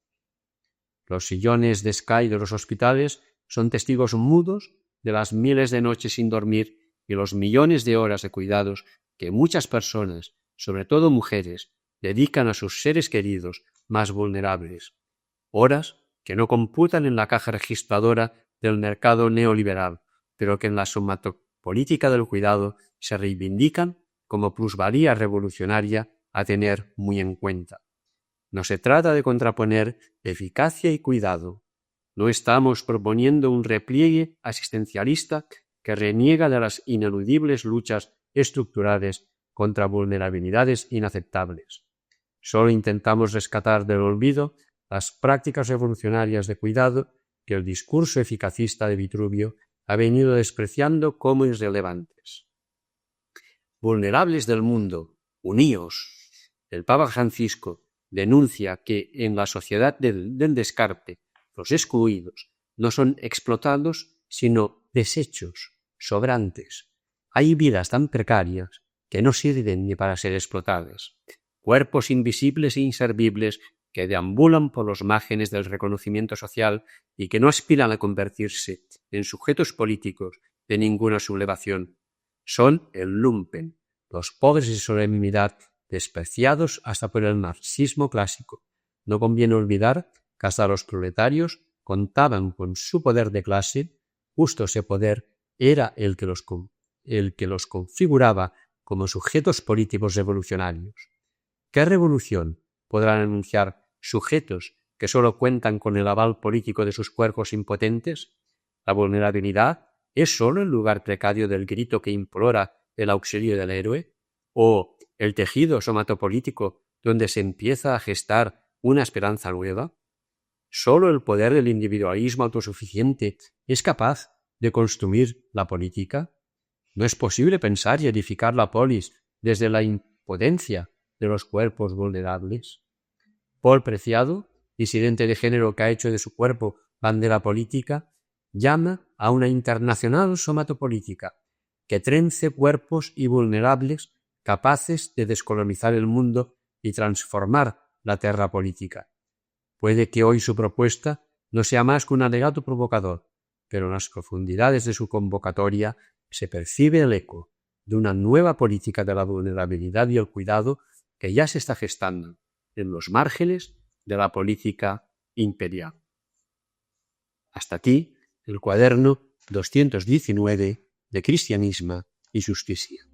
Los sillones de Sky de los hospitales son testigos mudos de las miles de noches sin dormir y los millones de horas de cuidados que muchas personas, sobre todo mujeres, dedican a sus seres queridos más vulnerables. Horas que no computan en la caja registradora del mercado neoliberal, pero que en la somatopolítica del cuidado se reivindican como plusvalía revolucionaria a tener muy en cuenta. No se trata de contraponer eficacia y cuidado. No estamos proponiendo un repliegue asistencialista que reniega de las ineludibles luchas estructurales contra vulnerabilidades inaceptables. Solo intentamos rescatar del olvido las prácticas revolucionarias de cuidado que el discurso eficacista de Vitruvio ha venido despreciando como irrelevantes. Vulnerables del mundo, uníos. El Papa Francisco denuncia que en la sociedad del descarte los excluidos no son explotados sino desechos, sobrantes. Hay vidas tan precarias que no sirven ni para ser explotadas, cuerpos invisibles e inservibles que deambulan por los márgenes del reconocimiento social y que no aspiran a convertirse en sujetos políticos de ninguna sublevación. Son el lumpen, los pobres de solemnidad despreciados hasta por el marxismo clásico. No conviene olvidar que hasta los proletarios contaban con su poder de clase. Justo ese poder era el que los configuraba como sujetos políticos revolucionarios. ¿Qué revolución podrán anunciar sujetos que solo cuentan con el aval político de sus cuerpos impotentes? La vulnerabilidad es solo el lugar precario del grito que implora el auxilio del héroe, o el tejido somatopolítico donde se empieza a gestar una esperanza nueva. Solo el poder del individualismo autosuficiente es capaz de construir la política. No es posible pensar y edificar la polis desde la impotencia de los cuerpos vulnerables. Paul Preciado, disidente de género que ha hecho de su cuerpo bandera política, llama a una internacional somatopolítica que trence cuerpos y vulnerables capaces de descolonizar el mundo y transformar la terra política. Puede que hoy su propuesta no sea más que un alegato provocador, pero en las profundidades de su convocatoria se percibe el eco de una nueva política de la vulnerabilidad y el cuidado que ya se está gestando en los márgenes de la política imperial. Hasta aquí el cuaderno 219 de Cristianisme y Justícia.